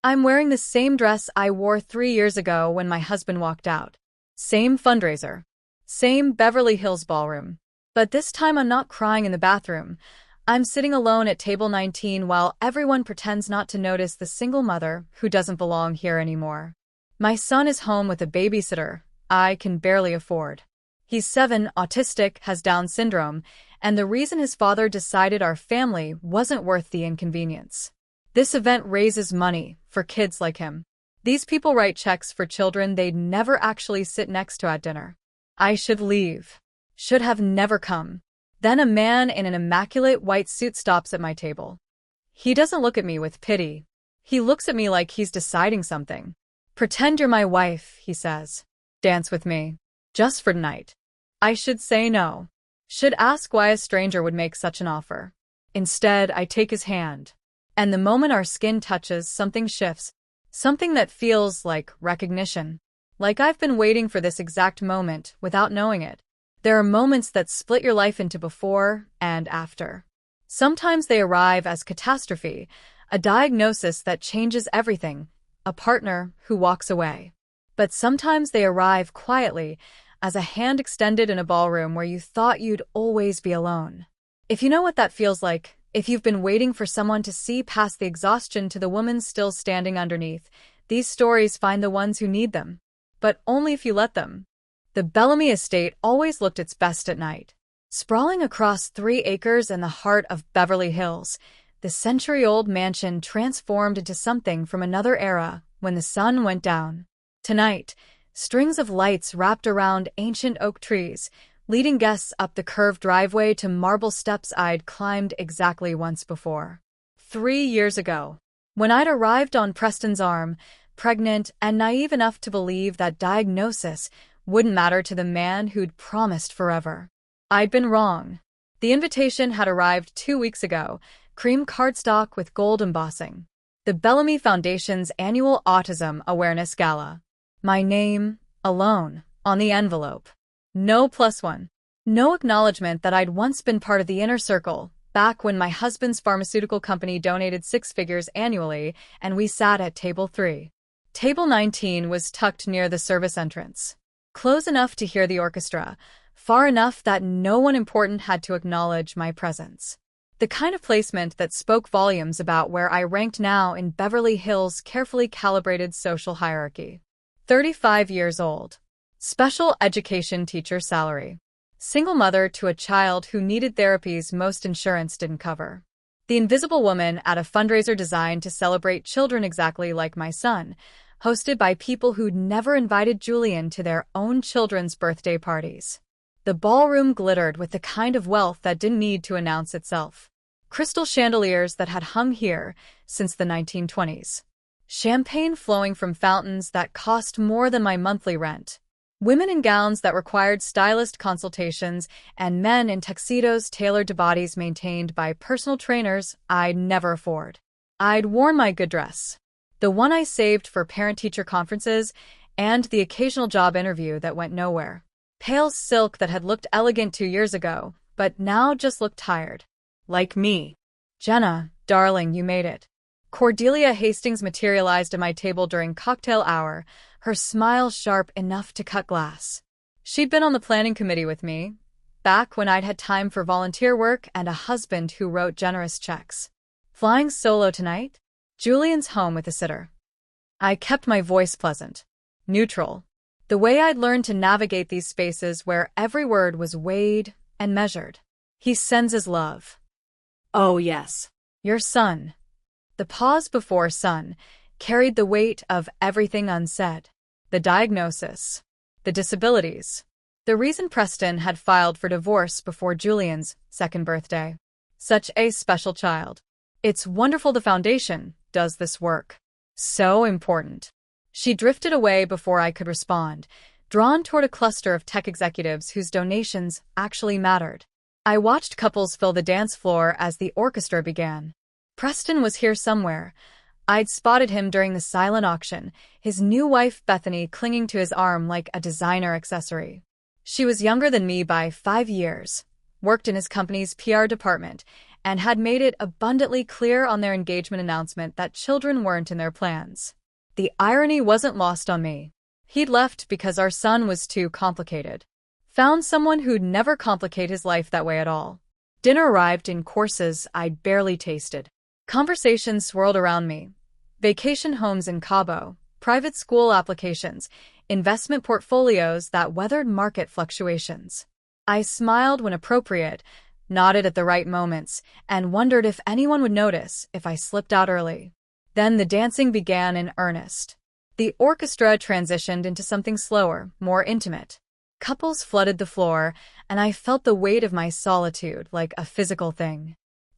I'm wearing the same dress I wore 3 years ago when my husband walked out. Same fundraiser. Same Beverly Hills ballroom. But this time I'm not crying in the bathroom. I'm sitting alone at table 19 while everyone pretends not to notice the single mother who doesn't belong here anymore. My son is home with a babysitter I can barely afford. He's 7, autistic, has Down syndrome, and the reason his father decided our family wasn't worth the inconvenience. This event raises money for kids like him. These people write checks for children they'd never actually sit next to at dinner. I should leave. Should have never come. Then a man in an immaculate white suit stops at my table. He doesn't look at me with pity. He looks at me like he's deciding something. Pretend you're my wife, he says. Dance with me. Just for tonight. I should say no. Should ask why a stranger would make such an offer. Instead, I take his hand. And the moment our skin touches, something shifts. Something that feels like recognition. Like I've been waiting for this exact moment without knowing it. There are moments that split your life into before and after. Sometimes they arrive as catastrophe, a diagnosis that changes everything, a partner who walks away. But sometimes they arrive quietly, as a hand extended in a ballroom where you thought you'd always be alone. If you know what that feels like, if you've been waiting for someone to see past the exhaustion to the woman still standing underneath, these stories find the ones who need them. But only if you let them. The Bellamy estate always looked its best at night. Sprawling across 3 acres in the heart of Beverly Hills, the century-old mansion transformed into something from another era when the sun went down. Tonight, strings of lights wrapped around ancient oak trees, leading guests up the curved driveway to marble steps I'd climbed exactly once before. 3 years ago, when I'd arrived on Preston's arm, pregnant and naive enough to believe that diagnosis wouldn't matter to the man who'd promised forever. I'd been wrong. The invitation had arrived 2 weeks ago, cream cardstock with gold embossing. The Bellamy Foundation's annual Autism Awareness Gala. My name, alone, on the envelope. No +1. No acknowledgement that I'd once been part of the inner circle, back when my husband's pharmaceutical company donated 6 figures annually and we sat at table 3. Table 19 was tucked near the service entrance. Close enough to hear the orchestra, far enough that no one important had to acknowledge my presence. The kind of placement that spoke volumes about where I ranked now in Beverly Hills' carefully calibrated social hierarchy. 35 years old. Special education teacher salary. Single mother to a child who needed therapies most insurance didn't cover. The invisible woman at a fundraiser designed to celebrate children exactly like my son, hosted by people who'd never invited Julian to their own children's birthday parties. The ballroom glittered with the kind of wealth that didn't need to announce itself. Crystal chandeliers that had hung here since the 1920s. Champagne flowing from fountains that cost more than my monthly rent. Women in gowns that required stylist consultations, and men in tuxedos tailored to bodies maintained by personal trainers I'd never afford. I'd worn my good dress. The one I saved for parent-teacher conferences, and the occasional job interview that went nowhere. Pale silk that had looked elegant 2 years ago, but now just looked tired. Like me. Jenna, darling, you made it. Cordelia Hastings materialized at my table during cocktail hour, her smile sharp enough to cut glass. She'd been on the planning committee with me, back when I'd had time for volunteer work and a husband who wrote generous checks. Flying solo tonight? Julian's home with a sitter. I kept my voice pleasant, neutral, the way I'd learned to navigate these spaces where every word was weighed and measured. He sends his love. Oh yes, your son. The pause before son carried the weight of everything unsaid. The diagnosis, the disabilities, the reason Preston had filed for divorce before Julian's 2nd birthday. Such a special child. It's wonderful the foundation does this work. So important. She drifted away before I could respond, drawn toward a cluster of tech executives whose donations actually mattered. I watched couples fill the dance floor as the orchestra began. Preston was here somewhere. I'd spotted him during the silent auction, his new wife Bethany clinging to his arm like a designer accessory. She was younger than me by 5 years, worked in his company's PR department, and had made it abundantly clear on their engagement announcement that children weren't in their plans. The irony wasn't lost on me. He'd left because our son was too complicated. Found someone who'd never complicate his life that way at all. Dinner arrived in courses I'd barely tasted. Conversations swirled around me. Vacation homes in Cabo, private school applications, investment portfolios that weathered market fluctuations. I smiled when appropriate, nodded at the right moments, and wondered if anyone would notice if I slipped out early. Then the dancing began in earnest. The orchestra transitioned into something slower, more intimate. Couples flooded the floor, and I felt the weight of my solitude like a physical thing.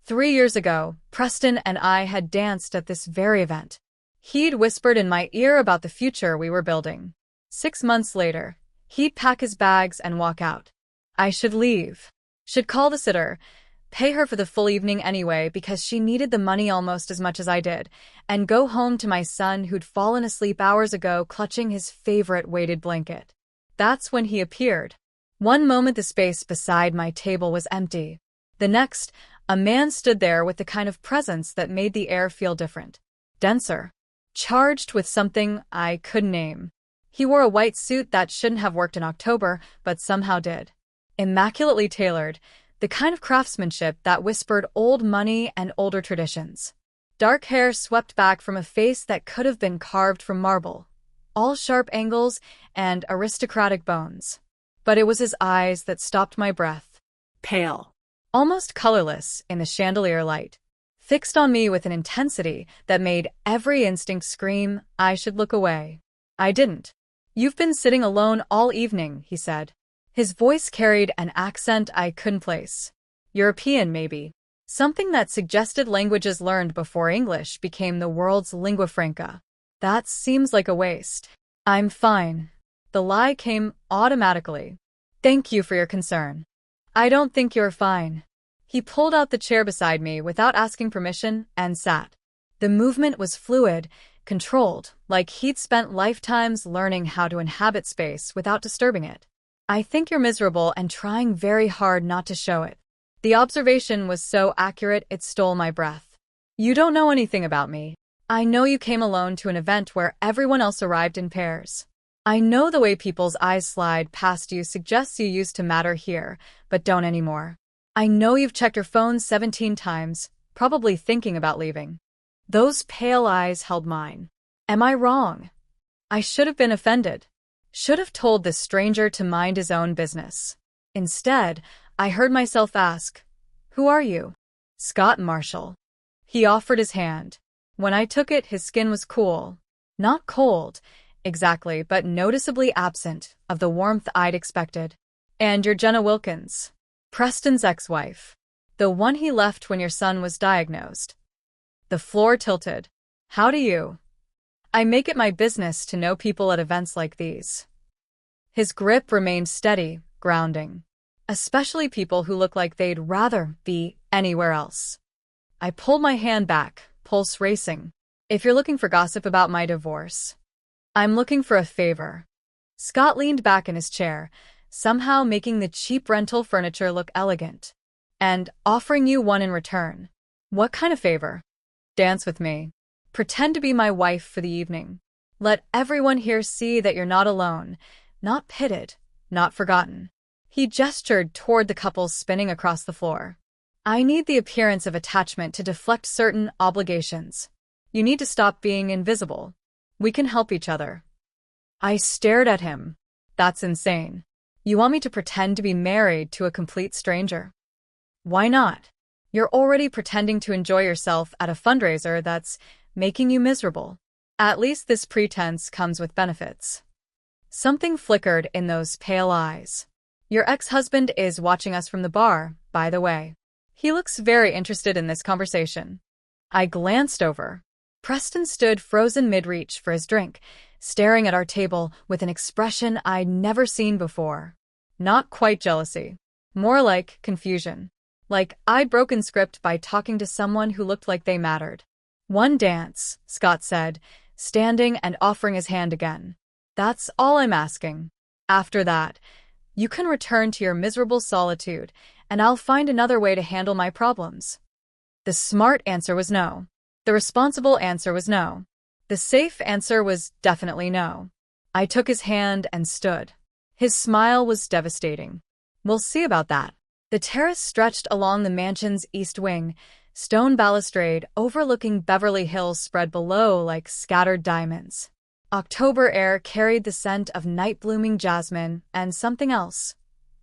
3 years ago, Preston and I had danced at this very event. He'd whispered in my ear about the future we were building. 6 months later, he'd pack his bags and walk out. I should leave. Should call the sitter, pay her for the full evening anyway because she needed the money almost as much as I did, and go home to my son who'd fallen asleep hours ago clutching his favorite weighted blanket. That's when he appeared. One moment the space beside my table was empty. The next, a man stood there with the kind of presence that made the air feel different. Denser. Charged with something I couldn't name. He wore a white suit that shouldn't have worked in October, but somehow did. Immaculately tailored, the kind of craftsmanship that whispered old money and older traditions. Dark hair swept back from a face that could have been carved from marble. All sharp angles and aristocratic bones. But it was his eyes that stopped my breath. Pale. Almost colorless in the chandelier light. Fixed on me with an intensity that made every instinct scream I should look away. I didn't. "You've been sitting alone all evening," he said. His voice carried an accent I couldn't place. European, maybe. Something that suggested languages learned before English became the world's lingua franca. That seems like a waste. I'm fine. The lie came automatically. Thank you for your concern. I don't think you're fine. He pulled out the chair beside me without asking permission and sat. The movement was fluid, controlled, like he'd spent lifetimes learning how to inhabit space without disturbing it. I think you're miserable and trying very hard not to show it. The observation was so accurate it stole my breath. You don't know anything about me. I know you came alone to an event where everyone else arrived in pairs. I know the way people's eyes slide past you suggests you used to matter here, but don't anymore. I know you've checked your phone 17 times, probably thinking about leaving. Those pale eyes held mine. Am I wrong? I should have been offended. Should have told this stranger to mind his own business. Instead, I heard myself ask, "Who are you?" "Scott Marshall." He offered his hand. When I took it, his skin was cool. Not cold, exactly, but noticeably absent of the warmth I'd expected. "And you're Jenna Wilkins, Preston's ex-wife. The one he left when your son was diagnosed." The floor tilted. "How do you?" "I make it my business to know people at events like these." His grip remained steady, grounding. Especially people who look like they'd rather be anywhere else. I pulled my hand back, pulse racing. "If you're looking for gossip about my divorce, I'm looking for a favor." Scott leaned back in his chair, somehow making the cheap rental furniture look elegant. "And offering you one in return." "What kind of favor?" "Dance with me. Pretend to be my wife for the evening. Let everyone here see that you're not alone, not pitted, not forgotten." He gestured toward the couples spinning across the floor. "I need the appearance of attachment to deflect certain obligations. You need to stop being invisible. We can help each other." I stared at him. "That's insane. You want me to pretend to be married to a complete stranger?" "Why not? You're already pretending to enjoy yourself at a fundraiser that's making you miserable. At least this pretense comes with benefits." Something flickered in those pale eyes. "Your ex-husband is watching us from the bar, by the way. He looks very interested in this conversation." I glanced over. Preston stood frozen mid-reach for his drink, staring at our table with an expression I'd never seen before. Not quite jealousy. More like confusion. Like I'd broken script by talking to someone who looked like they mattered. "One dance," Scott said, standing and offering his hand again. "That's all I'm asking. After that, you can return to your miserable solitude, and I'll find another way to handle my problems." The smart answer was no. The responsible answer was no. The safe answer was definitely no. I took his hand and stood. His smile was devastating. We'll see about that. The terrace stretched along the mansion's east wing, stone balustrade overlooking Beverly Hills spread below like scattered diamonds. October air carried the scent of night-blooming jasmine and something else.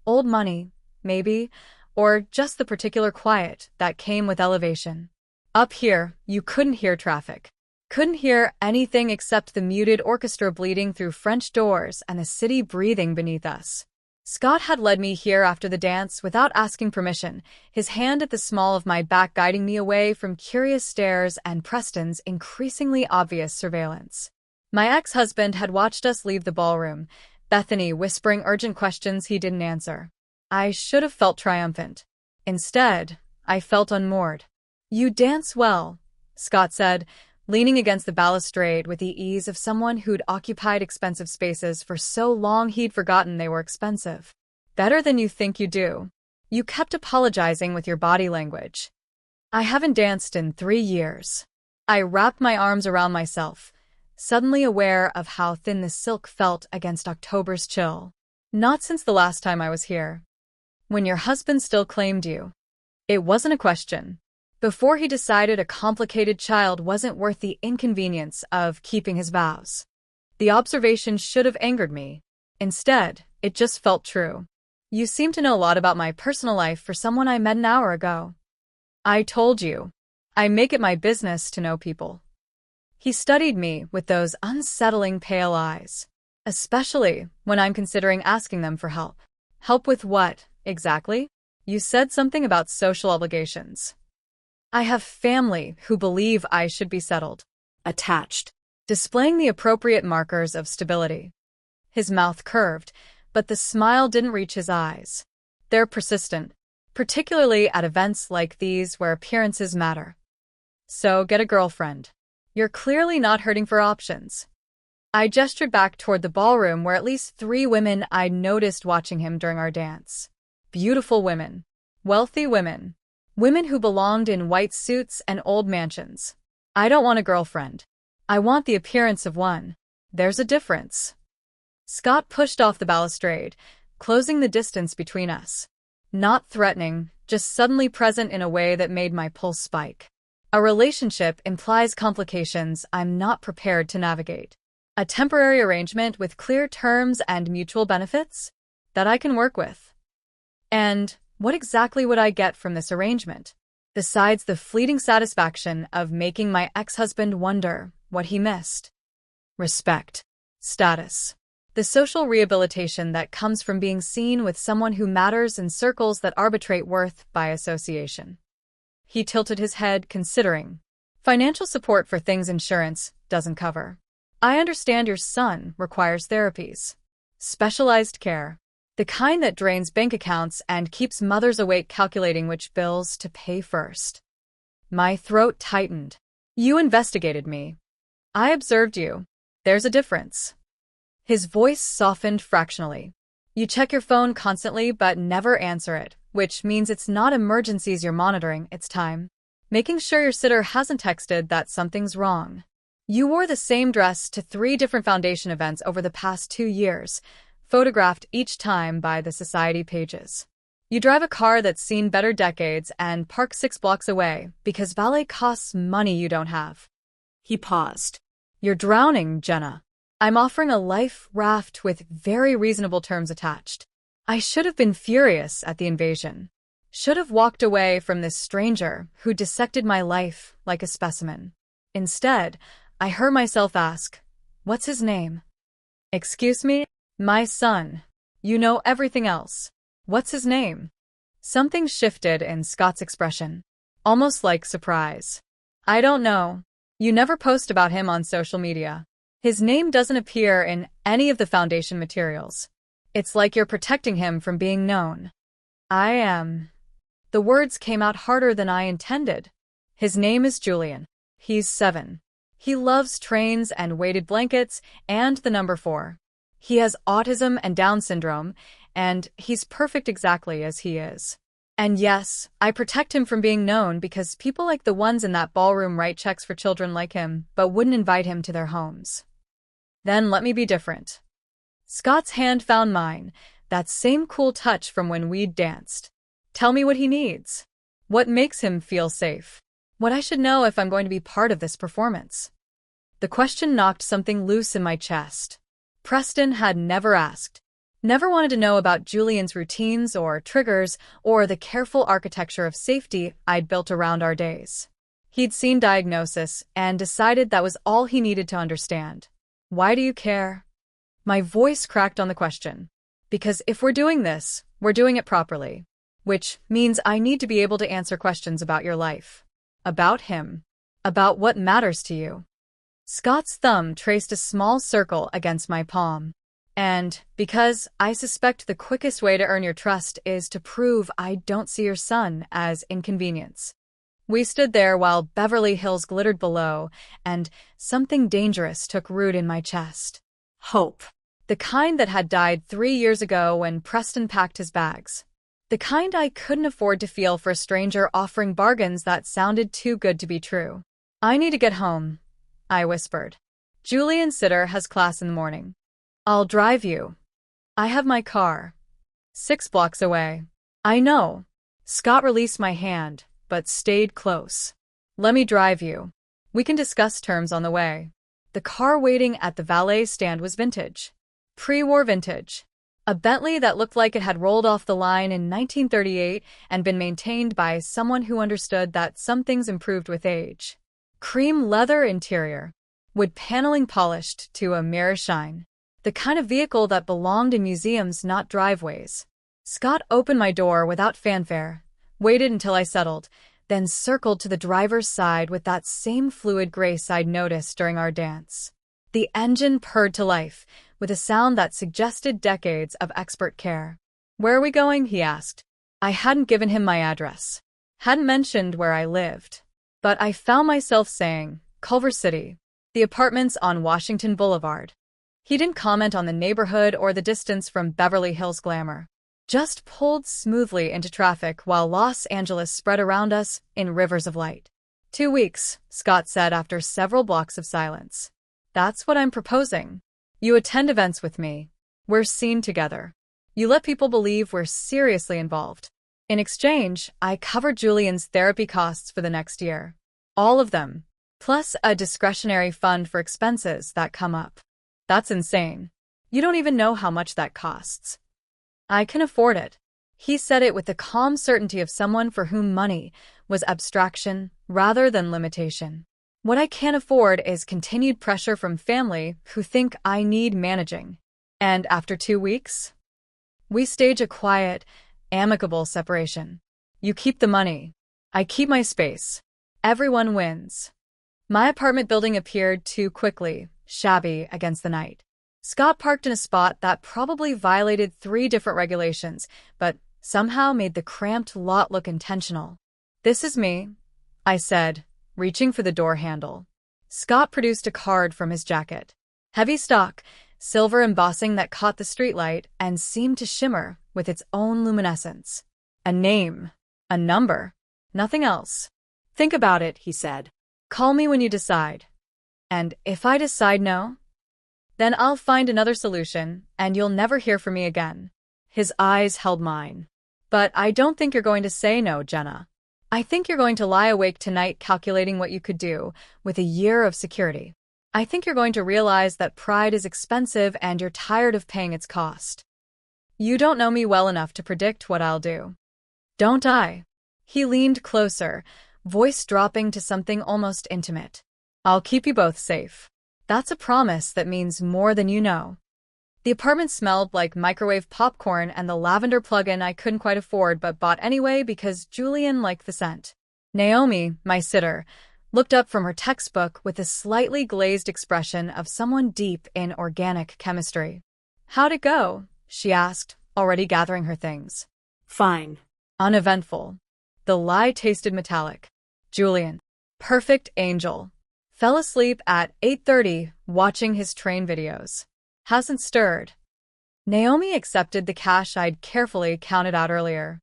Old money, maybe, or just the particular quiet that came with elevation. Up here, you couldn't hear traffic. Couldn't hear anything except the muted orchestra bleeding through French doors and the city breathing beneath us. Scott had led me here after the dance without asking permission, his hand at the small of my back guiding me away from curious stares and Preston's increasingly obvious surveillance. My ex-husband had watched us leave the ballroom, Bethany whispering urgent questions he didn't answer. I should have felt triumphant. Instead, I felt unmoored. "You dance well," Scott said, leaning against the balustrade with the ease of someone who'd occupied expensive spaces for so long he'd forgotten they were expensive. "Better than you think you do. You kept apologizing with your body language." "I haven't danced in 3 years." I wrapped my arms around myself, suddenly aware of how thin the silk felt against October's chill. "Not since the last time I was here. When your husband still claimed you." It wasn't a question. Before he decided a complicated child wasn't worth the inconvenience of keeping his vows. The observation should have angered me. Instead, it just felt true. "You seem to know a lot about my personal life for someone I met an hour ago." "I told you. I make it my business to know people." He studied me with those unsettling pale eyes. "Especially when I'm considering asking them for help." "Help with what, exactly?" "You said something about social obligations." "I have family who believe I should be settled." Attached. Displaying the appropriate markers of stability. His mouth curved, but the smile didn't reach his eyes. They're persistent, particularly at events like these where appearances matter. "So get a girlfriend. You're clearly not hurting for options." I gestured back toward the ballroom where at least 3 women I'd noticed watching him during our dance. Beautiful women. Wealthy women. Women who belonged in white suits and old mansions. "I don't want a girlfriend. I want the appearance of one. There's a difference." Scott pushed off the balustrade, closing the distance between us. Not threatening, just suddenly present in a way that made my pulse spike. A relationship implies complications I'm not prepared to navigate. A temporary arrangement with clear terms and mutual benefits? That I can work with. And what exactly would I get from this arrangement, besides the fleeting satisfaction of making my ex-husband wonder what he missed? Respect. Status. The social rehabilitation that comes from being seen with someone who matters in circles that arbitrate worth by association. He tilted his head, considering. "Financial support for things insurance doesn't cover. I understand your son requires therapies. Specialized care. The kind that drains bank accounts and keeps mothers awake calculating which bills to pay first." My throat tightened. "You investigated me. I observed you. There's a difference." His voice softened fractionally. "You check your phone constantly but never answer it, which means it's not emergencies you're monitoring, it's time. Making sure your sitter hasn't texted that something's wrong. You wore the same dress to 3 different foundation events over the past 2 years, photographed each time by the society pages. You drive a car that's seen better decades and park 6 blocks away because valet costs money you don't have." He paused. "You're drowning, Jenna. I'm offering a life raft with very reasonable terms attached." I should have been furious at the invasion. Should have walked away from this stranger who dissected my life like a specimen. Instead, I heard myself ask, "What's his name?" "Excuse me?" "My son. You know everything else. What's his name?" Something shifted in Scott's expression, almost like surprise. "I don't know. You never post about him on social media. His name doesn't appear in any of the foundation materials. It's like you're protecting him from being known." "I am." The words came out harder than I intended. "His name is Julian. He's 7. He loves trains and weighted blankets and the number 4. He has autism and Down syndrome, and he's perfect exactly as he is." And yes, I protect him from being known because people like the ones in that ballroom write checks for children like him, but wouldn't invite him to their homes. Then let me be different. Scott's hand found mine, that same cool touch from when we'd danced. Tell me what he needs. What makes him feel safe? What I should know if I'm going to be part of this performance. The question knocked something loose in my chest. Preston had never asked. Never wanted to know about Julian's routines or triggers or the careful architecture of safety I'd built around our days. He'd seen diagnosis and decided that was all he needed to understand. Why do you care? My voice cracked on the question. Because if we're doing this, we're doing it properly. Which means I need to be able to answer questions about your life. About him. About what matters to you. Scott's thumb traced a small circle against my palm. And because I suspect the quickest way to earn your trust is to prove I don't see your son as inconvenience. We stood there while Beverly Hills glittered below, and something dangerous took root in my chest. Hope. The kind that had died 3 years ago when Preston packed his bags. The kind I couldn't afford to feel for a stranger offering bargains that sounded too good to be true. I need to get home, I whispered. Julian Sitter has class in the morning. I'll drive you. I have my car. 6 blocks away. I know. Scott released my hand, but stayed close. Let me drive you. We can discuss terms on the way. The car waiting at the valet stand was vintage. Pre-war vintage. A Bentley that looked like it had rolled off the line in 1938 and been maintained by someone who understood that some things improved with age. Cream leather interior. Wood paneling polished to a mirror shine. The kind of vehicle that belonged in museums, not driveways. Scott opened my door without fanfare, waited until I settled, then circled to the driver's side with that same fluid grace I'd noticed during our dance. The engine purred to life, with a sound that suggested decades of expert care. Where are we going? He asked. I hadn't given him my address. Hadn't mentioned where I lived. But I found myself saying, Culver City, the apartments on Washington Boulevard. He didn't comment on the neighborhood or the distance from Beverly Hills glamour. Just pulled smoothly into traffic while Los Angeles spread around us in rivers of light. 2 weeks, Scott said after several blocks of silence. That's what I'm proposing. You attend events with me. We're seen together. You let people believe we're seriously involved. In exchange, I covered Julian's therapy costs for the next year. All of them. Plus a discretionary fund for expenses that come up. That's insane. You don't even know how much that costs. I can afford it. He said it with the calm certainty of someone for whom money was abstraction rather than limitation. What I can't afford is continued pressure from family who think I need managing. And after 2 weeks, we stage a quiet, amicable separation. You keep the money. I keep my space. Everyone wins. My apartment building appeared too quickly, shabby against the night. Scott parked in a spot that probably violated 3 different regulations, but somehow made the cramped lot look intentional. This is me, I said, reaching for the door handle. Scott produced a card from his jacket. Heavy stock, silver embossing that caught the streetlight and seemed to shimmer with its own luminescence. A name. A number. Nothing else. Think about it, he said. Call me when you decide. And if I decide no, then I'll find another solution, and you'll never hear from me again. His eyes held mine. But I don't think you're going to say no, Jenna. I think you're going to lie awake tonight calculating what you could do with a year of security. I think you're going to realize that pride is expensive and you're tired of paying its cost. You don't know me well enough to predict what I'll do. Don't I? He leaned closer, voice dropping to something almost intimate. I'll keep you both safe. That's a promise that means more than you know. The apartment smelled like microwave popcorn and the lavender plug-in I couldn't quite afford but bought anyway because Julian liked the scent. Naomi, my sitter, looked up from her textbook with a slightly glazed expression of someone deep in organic chemistry. How'd it go? She asked, already gathering her things. Fine. Uneventful. The lie tasted metallic. Julian, perfect angel, fell asleep at 8:30 watching his train videos. Hasn't stirred. Naomi accepted the cash I'd carefully counted out earlier.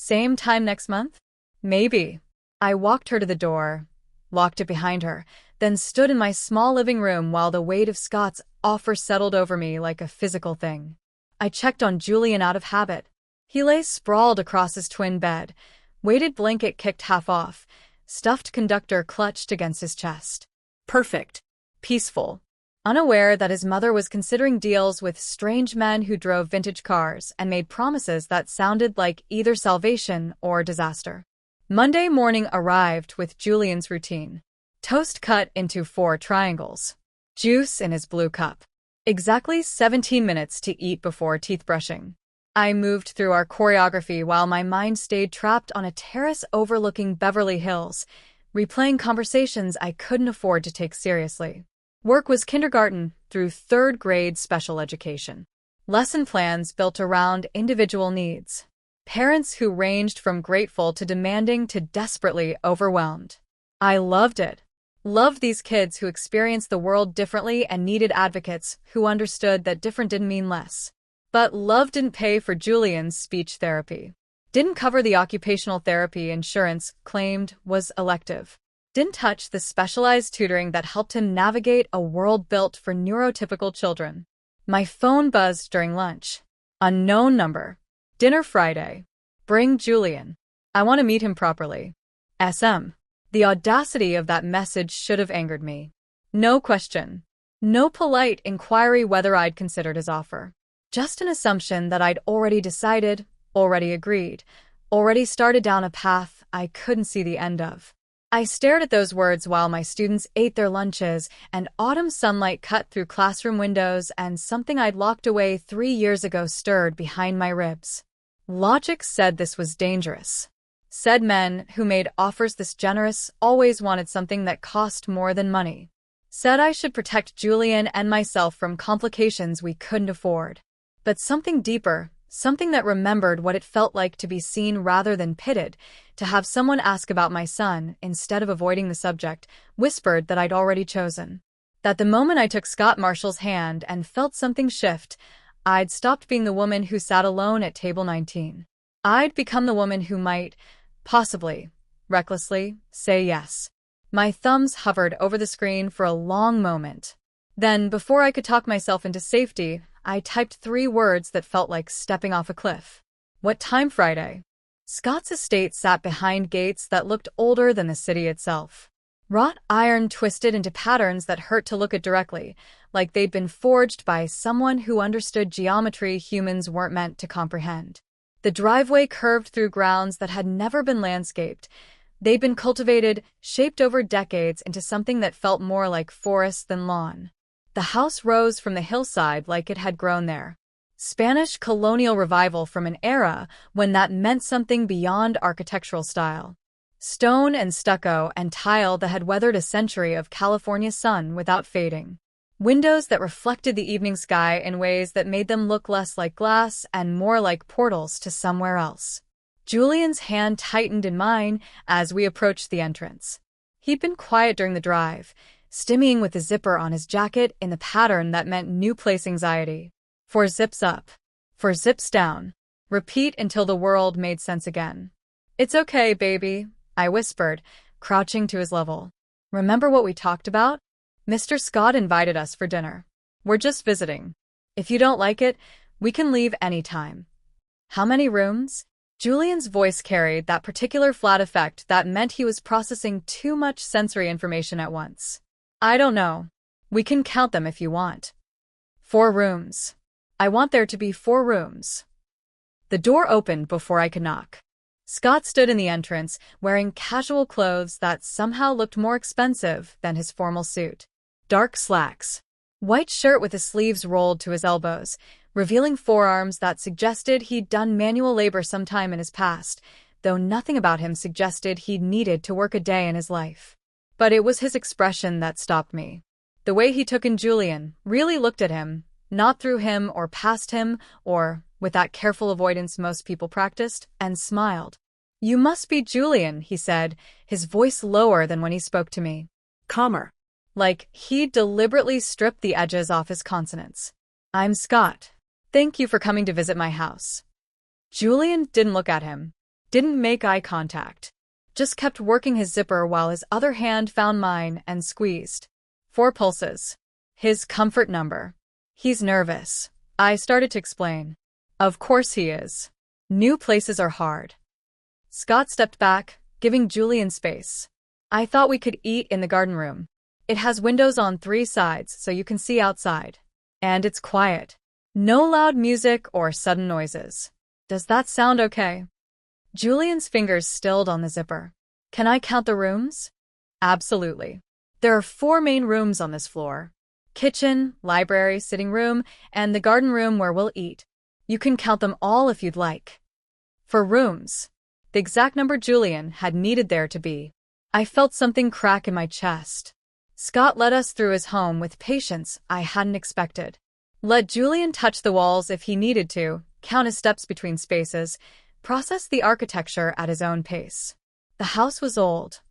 Same time next month? Maybe. I walked her to the door, locked it behind her, then stood in my small living room while the weight of Scott's offer settled over me like a physical thing. I checked on Julian out of habit. He lay sprawled across his twin bed, weighted blanket kicked half off, stuffed conductor clutched against his chest. Perfect. Peaceful. Unaware that his mother was considering deals with strange men who drove vintage cars and made promises that sounded like either salvation or disaster. Monday morning arrived with Julian's routine. Toast cut into 4 triangles. Juice in his blue cup. Exactly 17 minutes to eat before teeth brushing. I moved through our choreography while my mind stayed trapped on a terrace overlooking Beverly Hills, replaying conversations I couldn't afford to take seriously. Work was kindergarten through 3rd grade special education. Lesson plans built around individual needs. Parents who ranged from grateful to demanding to desperately overwhelmed. I loved it. Loved these kids who experienced the world differently and needed advocates who understood that different didn't mean less. But love didn't pay for Julian's speech therapy. Didn't cover the occupational therapy insurance claimed was elective. Didn't touch the specialized tutoring that helped him navigate a world built for neurotypical children. My phone buzzed during lunch. Unknown number. Dinner Friday. Bring Julian. I want to meet him properly. SM. The audacity of that message should have angered me. No question. No polite inquiry whether I'd considered his offer. Just an assumption that I'd already decided, already agreed, already started down a path I couldn't see the end of. I stared at those words while my students ate their lunches and autumn sunlight cut through classroom windows and something I'd locked away 3 years ago stirred behind my ribs. Logic said this was dangerous. Said men who made offers this generous always wanted something that cost more than money. Said I should protect Julian and myself from complications we couldn't afford. But something deeper, something that remembered what it felt like to be seen rather than pitted, to have someone ask about my son instead of avoiding the subject, whispered that I'd already chosen. That the moment I took Scott Marshall's hand and felt something shift, I'd stopped being the woman who sat alone at table 19. I'd become the woman who might, possibly, recklessly, say yes. My thumbs hovered over the screen for a long moment. Then, before I could talk myself into safety, I typed 3 words that felt like stepping off a cliff. What time Friday? Scott's estate sat behind gates that looked older than the city itself. Wrought iron twisted into patterns that hurt to look at directly, like they'd been forged by someone who understood geometry humans weren't meant to comprehend. The driveway curved through grounds that had never been landscaped. They'd been cultivated, shaped over decades into something that felt more like forest than lawn. The house rose from the hillside like it had grown there. Spanish colonial revival from an era when that meant something beyond architectural style. Stone and stucco and tile that had weathered a century of California sun without fading. Windows that reflected the evening sky in ways that made them look less like glass and more like portals to somewhere else. Julian's hand tightened in mine as we approached the entrance. He'd been quiet during the drive, stimming with the zipper on his jacket in the pattern that meant new place anxiety. 4 zips up. 4 zips down. Repeat until the world made sense again. It's okay, baby, I whispered, crouching to his level. Remember what we talked about? Mr. Scott invited us for dinner. We're just visiting. If you don't like it, we can leave any time. How many rooms? Julian's voice carried that particular flat effect that meant he was processing too much sensory information at once. I don't know. We can count them if you want. 4 rooms. I want there to be 4 rooms. The door opened before I could knock. Scott stood in the entrance, wearing casual clothes that somehow looked more expensive than his formal suit. Dark slacks. White shirt with the sleeves rolled to his elbows, revealing forearms that suggested he'd done manual labor sometime in his past, though nothing about him suggested he'd needed to work a day in his life. But it was his expression that stopped me. The way he took in Julian, really looked at him, not through him or past him or, with that careful avoidance most people practiced, and smiled. You must be Julian, he said, his voice lower than when he spoke to me. Calmer. Like he'd deliberately stripped the edges off his consonants. I'm Scott. Thank you for coming to visit my house. Julian didn't look at him. Didn't make eye contact. Just kept working his zipper while his other hand found mine and squeezed. 4 pulses. His comfort number. He's nervous. I started to explain. Of course he is. New places are hard. Scott stepped back, giving Julian space. I thought we could eat in the garden room. It has windows on 3 sides so you can see outside. And it's quiet. No loud music or sudden noises. Does that sound okay? Julian's fingers stilled on the zipper. Can I count the rooms? Absolutely. There are 4 main rooms on this floor. Kitchen, library, sitting room, and the garden room where we'll eat. You can count them all if you'd like. For rooms, the exact number Julian had needed there to be. I felt something crack in my chest. Scott led us through his home with patience I hadn't expected. Let Julian touch the walls if he needed to, count his steps between spaces, process the architecture at his own pace. The house was old.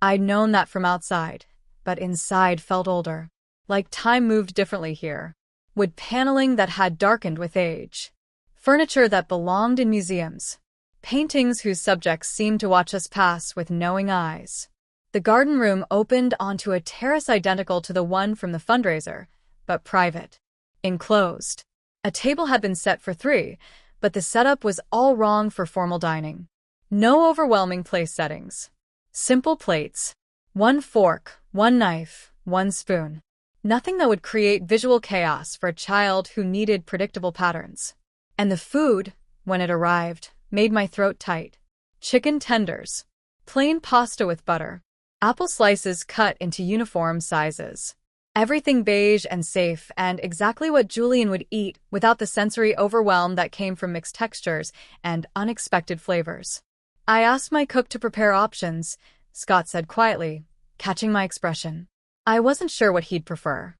I'd known that from outside, but inside felt older. Like time moved differently here. Wood paneling that had darkened with age. Furniture that belonged in museums. Paintings whose subjects seemed to watch us pass with knowing eyes. The garden room opened onto a terrace identical to the one from the fundraiser, but private. Enclosed. A table had been set for 3, but the setup was all wrong for formal dining. No overwhelming place settings. Simple plates. 1 fork, 1 knife, 1 spoon. Nothing that would create visual chaos for a child who needed predictable patterns. And the food, when it arrived, made my throat tight. Chicken tenders. Plain pasta with butter. Apple slices cut into uniform sizes. Everything beige and safe and exactly what Julian would eat without the sensory overwhelm that came from mixed textures and unexpected flavors. I asked my cook to prepare options, Scott said quietly, catching my expression. I wasn't sure what he'd prefer.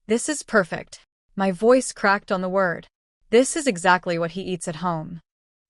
This is perfect. My voice cracked on the word. This is exactly what he eats at home.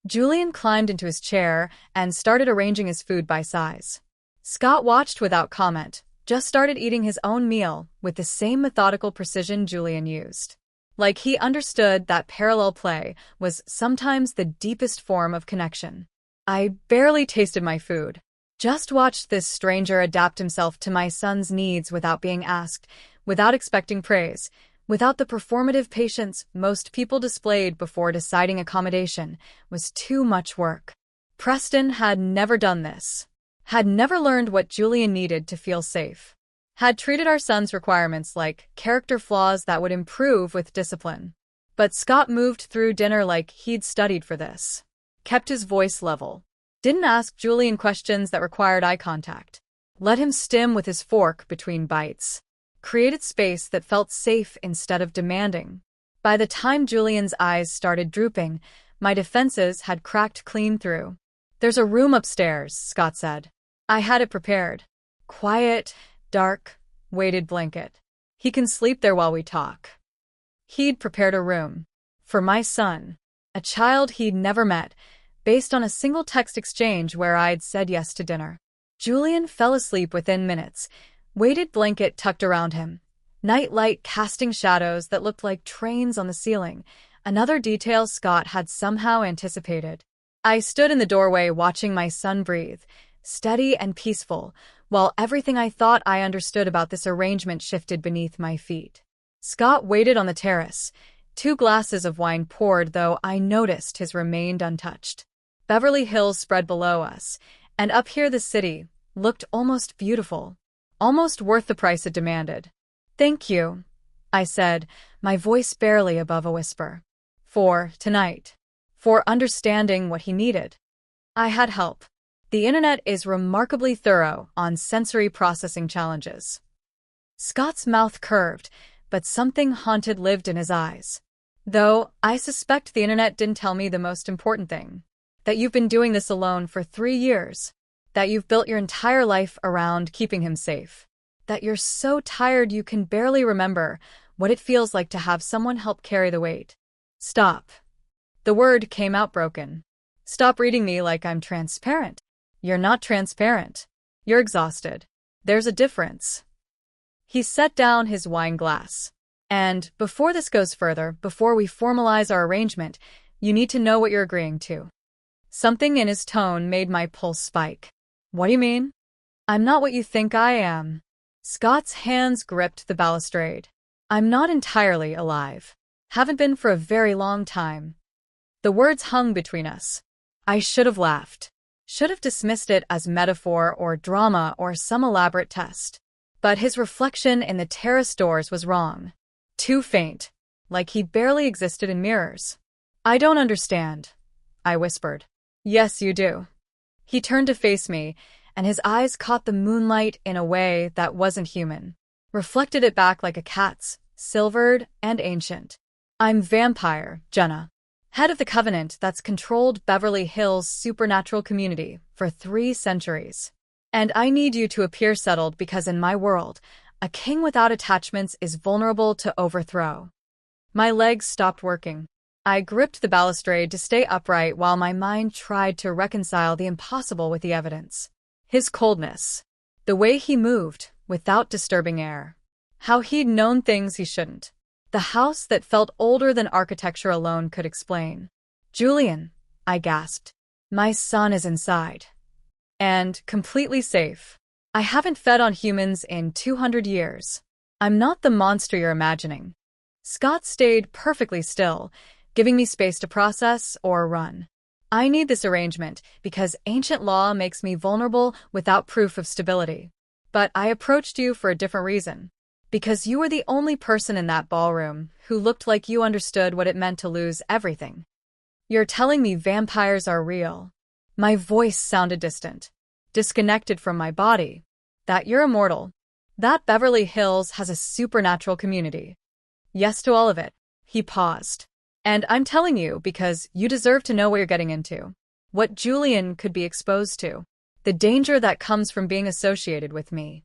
Julian climbed into his chair and started arranging his food by size. Scott watched without comment, just started eating his own meal with the same methodical precision Julian used. Like he understood that parallel play was sometimes the deepest form of connection. I barely tasted my food. Just watched this stranger adapt himself to my son's needs without being asked, without expecting praise, without the performative patience most people displayed before deciding accommodation, was too much work. Preston had never done this. Had never learned what Julian needed to feel safe. Had treated our son's requirements like character flaws that would improve with discipline. But Scott moved through dinner like he'd studied for this. Kept his voice level. Didn't ask Julian questions that required eye contact. Let him stim with his fork between bites. Created space that felt safe instead of demanding. By the time Julian's eyes started drooping, my defenses had cracked clean through. There's a room upstairs, Scott said. I had it prepared. Quiet, dark, weighted blanket. He can sleep there while we talk. He'd prepared a room. For my son. A child he'd never met, based on a single text exchange where I'd said yes to dinner. Julian fell asleep within minutes, weighted blanket tucked around him. Night light casting shadows that looked like trains on the ceiling, another detail Scott had somehow anticipated. I stood in the doorway watching my son breathe, steady and peaceful, while everything I thought I understood about this arrangement shifted beneath my feet. Scott waited on the terrace. 2 glasses of wine poured, though I noticed his remained untouched. Beverly Hills spread below us, and up here the city looked almost beautiful, almost worth the price it demanded. Thank you, I said, my voice barely above a whisper. For tonight. For understanding what he needed. I had help. The internet is remarkably thorough on sensory processing challenges. Scott's mouth curved, but something haunted lived in his eyes. Though, I suspect the internet didn't tell me the most important thing. That you've been doing this alone for 3 years. That you've built your entire life around keeping him safe. That you're so tired you can barely remember what it feels like to have someone help carry the weight. Stop. The word came out broken. Stop reading me like I'm transparent. You're not transparent. You're exhausted. There's a difference. He set down his wine glass. And, before this goes further, before we formalize our arrangement, you need to know what you're agreeing to. Something in his tone made my pulse spike. What do you mean? I'm not what you think I am. Scott's hands gripped the balustrade. I'm not entirely alive. Haven't been for a very long time. The words hung between us. I should have laughed. Should have dismissed it as metaphor or drama or some elaborate test. But his reflection in the terrace doors was wrong. Too faint, like he barely existed in mirrors. I don't understand, I whispered. Yes, you do. He turned to face me, and his eyes caught the moonlight in a way that wasn't human. Reflected it back like a cat's, silvered and ancient. I'm vampire, Jenna. Head of the covenant that's controlled Beverly Hills' supernatural community for 3 centuries. And I need you to appear settled because in my world, a king without attachments is vulnerable to overthrow. My legs stopped working. I gripped the balustrade to stay upright while my mind tried to reconcile the impossible with the evidence. His coldness. The way he moved, without disturbing air. How he'd known things he shouldn't. The house that felt older than architecture alone could explain. Julian, I gasped. My son is inside. And completely safe. I haven't fed on humans in 200 years. I'm not the monster you're imagining. Scott stayed perfectly still, giving me space to process or run. I need this arrangement because ancient law makes me vulnerable without proof of stability. But I approached you for a different reason. Because you were the only person in that ballroom who looked like you understood what it meant to lose everything. You're telling me vampires are real. My voice sounded distant, disconnected from my body. That you're immortal. That Beverly Hills has a supernatural community. Yes to all of it. He paused. And I'm telling you because you deserve to know what you're getting into. What Julian could be exposed to. The danger that comes from being associated with me.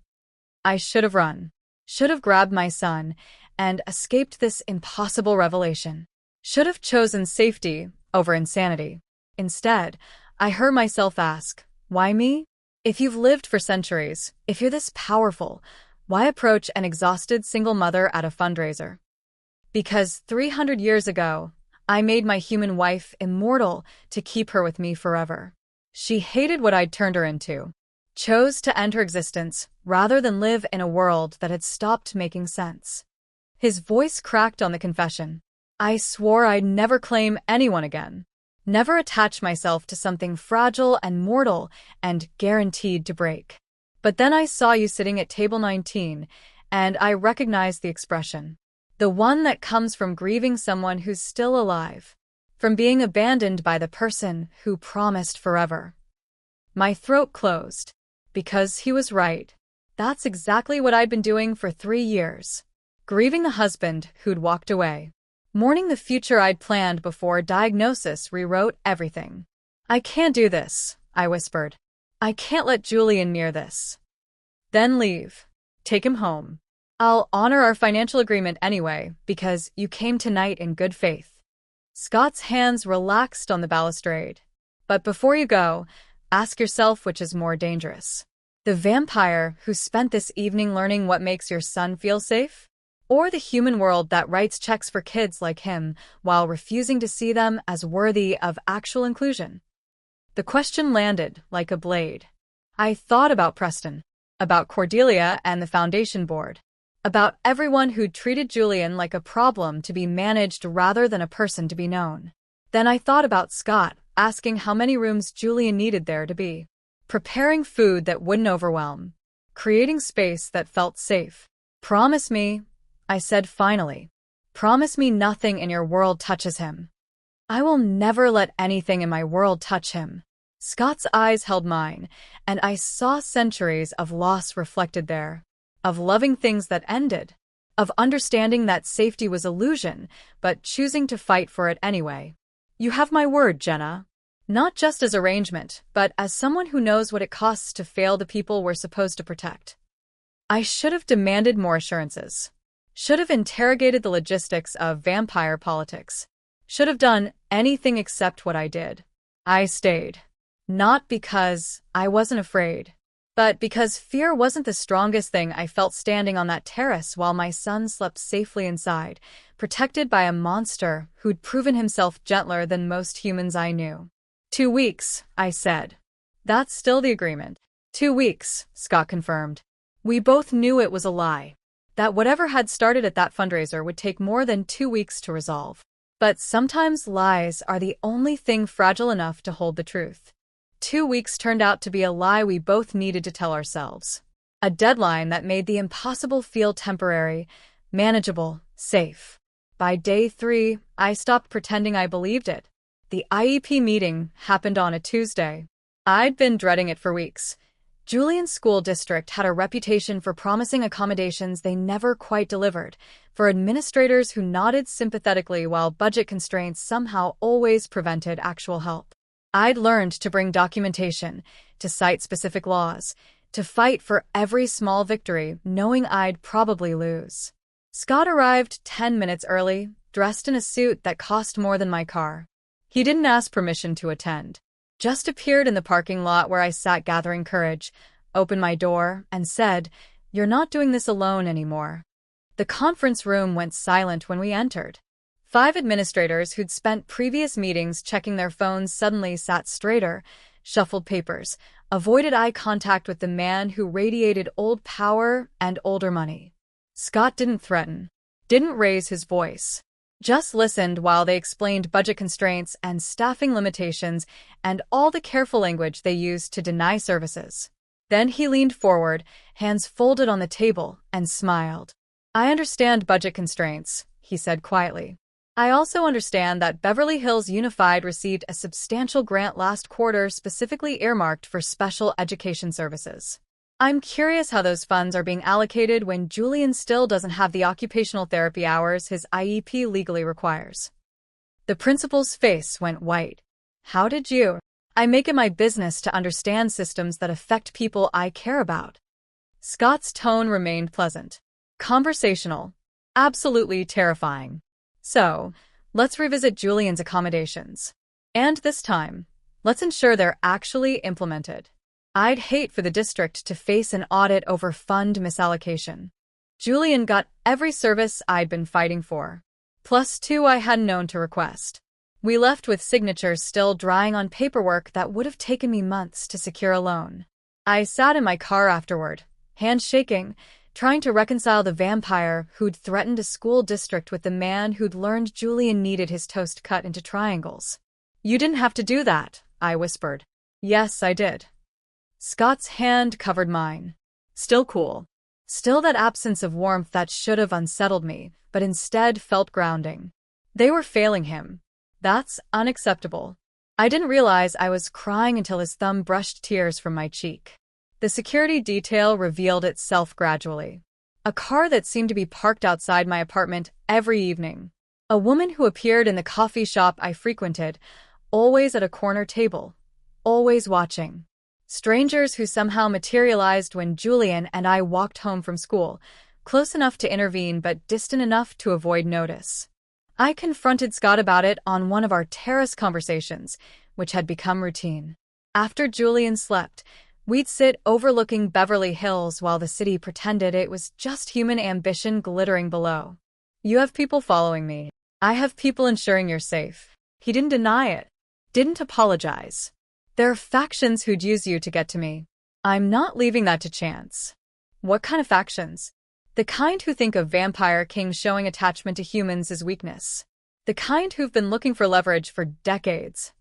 I should have run. Should have grabbed my son and escaped this impossible revelation. Should have chosen safety over insanity. Instead, I heard myself ask, why me? If you've lived for centuries, if you're this powerful, why approach an exhausted single mother at a fundraiser? Because 300 years ago, I made my human wife immortal to keep her with me forever. She hated what I'd turned her into. Chose to end her existence rather than live in a world that had stopped making sense. His voice cracked on the confession. I swore I'd never claim anyone again. Never attach myself to something fragile and mortal and guaranteed to break. But then I saw you sitting at table 19, and I recognized the expression. The one that comes from grieving someone who's still alive. From being abandoned by the person who promised forever. My throat closed. Because he was right. That's exactly what I'd been doing for 3 years. Grieving the husband who'd walked away. Mourning the future I'd planned before diagnosis rewrote everything. I can't do this, I whispered. I can't let Julian near this. Then leave. Take him home. I'll honor our financial agreement anyway, because you came tonight in good faith. Scott's hands relaxed on the balustrade. But before you go, ask yourself which is more dangerous. The vampire who spent this evening learning what makes your son feel safe? Or the human world that writes checks for kids like him while refusing to see them as worthy of actual inclusion? The question landed like a blade. I thought about Preston, about Cordelia and the foundation board, about everyone who'd treated Julian like a problem to be managed rather than a person to be known. Then I thought about Scott, asking how many rooms Julian needed there to be. Preparing food that wouldn't overwhelm. Creating space that felt safe. Promise me, I said finally. Promise me nothing in your world touches him. I will never let anything in my world touch him. Scott's eyes held mine, and I saw centuries of loss reflected there. Of loving things that ended. Of understanding that safety was illusion, but choosing to fight for it anyway. You have my word, Jenna. Not just as arrangement, but as someone who knows what it costs to fail the people we're supposed to protect. I should have demanded more assurances. Should have interrogated the logistics of vampire politics. Should have done anything except what I did. I stayed. Not because I wasn't afraid, but because fear wasn't the strongest thing I felt standing on that terrace while my son slept safely inside, protected by a monster who'd proven himself gentler than most humans I knew. 2 weeks, I said. That's still the agreement. 2 weeks, Scott confirmed. We both knew it was a lie. That whatever had started at that fundraiser would take more than 2 weeks to resolve. But sometimes lies are the only thing fragile enough to hold the truth. 2 weeks turned out to be a lie we both needed to tell ourselves. A deadline that made the impossible feel temporary, manageable, safe. By day 3, I stopped pretending I believed it. The IEP meeting happened on a Tuesday. I'd been dreading it for weeks. Julian's school district had a reputation for promising accommodations they never quite delivered, for administrators who nodded sympathetically while budget constraints somehow always prevented actual help. I'd learned to bring documentation, to cite specific laws, to fight for every small victory, knowing I'd probably lose. Scott arrived 10 minutes early, dressed in a suit that cost more than my car. He didn't ask permission to attend. Just appeared in the parking lot where I sat gathering courage, opened my door, and said, "You're not doing this alone anymore." The conference room went silent when we entered. 5 administrators who'd spent previous meetings checking their phones suddenly sat straighter, shuffled papers, avoided eye contact with the man who radiated old power and older money. Scott didn't threaten, didn't raise his voice. Just listened while they explained budget constraints and staffing limitations and all the careful language they used to deny services. Then he leaned forward, hands folded on the table, and smiled. "I understand budget constraints," he said quietly. "I also understand that Beverly Hills Unified received a substantial grant last quarter specifically earmarked for special education services. I'm curious how those funds are being allocated when Julian still doesn't have the occupational therapy hours his IEP legally requires." The principal's face went white. "How did you? I make it my business to understand systems that affect people I care about." Scott's tone remained pleasant. Conversational. Absolutely terrifying. "So, let's revisit Julian's accommodations. And this time, let's ensure they're actually implemented. I'd hate for the district to face an audit over fund misallocation. Julian got every service I'd been fighting for, plus 2 I hadn't known to request. We left with signatures still drying on paperwork that would have taken me months to secure a loan. I sat in my car afterward, hands shaking, trying to reconcile the vampire who'd threatened a school district with the man who'd learned Julian needed his toast cut into triangles. "You didn't have to do that," I whispered. "Yes, I did." Scott's hand covered mine. Still cool. Still that absence of warmth that should have unsettled me, but instead felt grounding. They were failing him. That's unacceptable. I didn't realize I was crying until his thumb brushed tears from my cheek. The security detail revealed itself gradually. A car that seemed to be parked outside my apartment every evening. A woman who appeared in the coffee shop I frequented, always at a corner table, always watching. Strangers who somehow materialized when Julian and I walked home from school, close enough to intervene but distant enough to avoid notice. I confronted Scott about it on one of our terrace conversations, which had become routine. After Julian slept, we'd sit overlooking Beverly Hills while the city pretended it was just human ambition glittering below. "You have people following me. I have people ensuring you're safe." He didn't deny it. Didn't apologize. "There are factions who'd use you to get to me. I'm not leaving that to chance." "What kind of factions?" "The kind who think of Vampire King showing attachment to humans as weakness. The kind who've been looking for leverage for decades."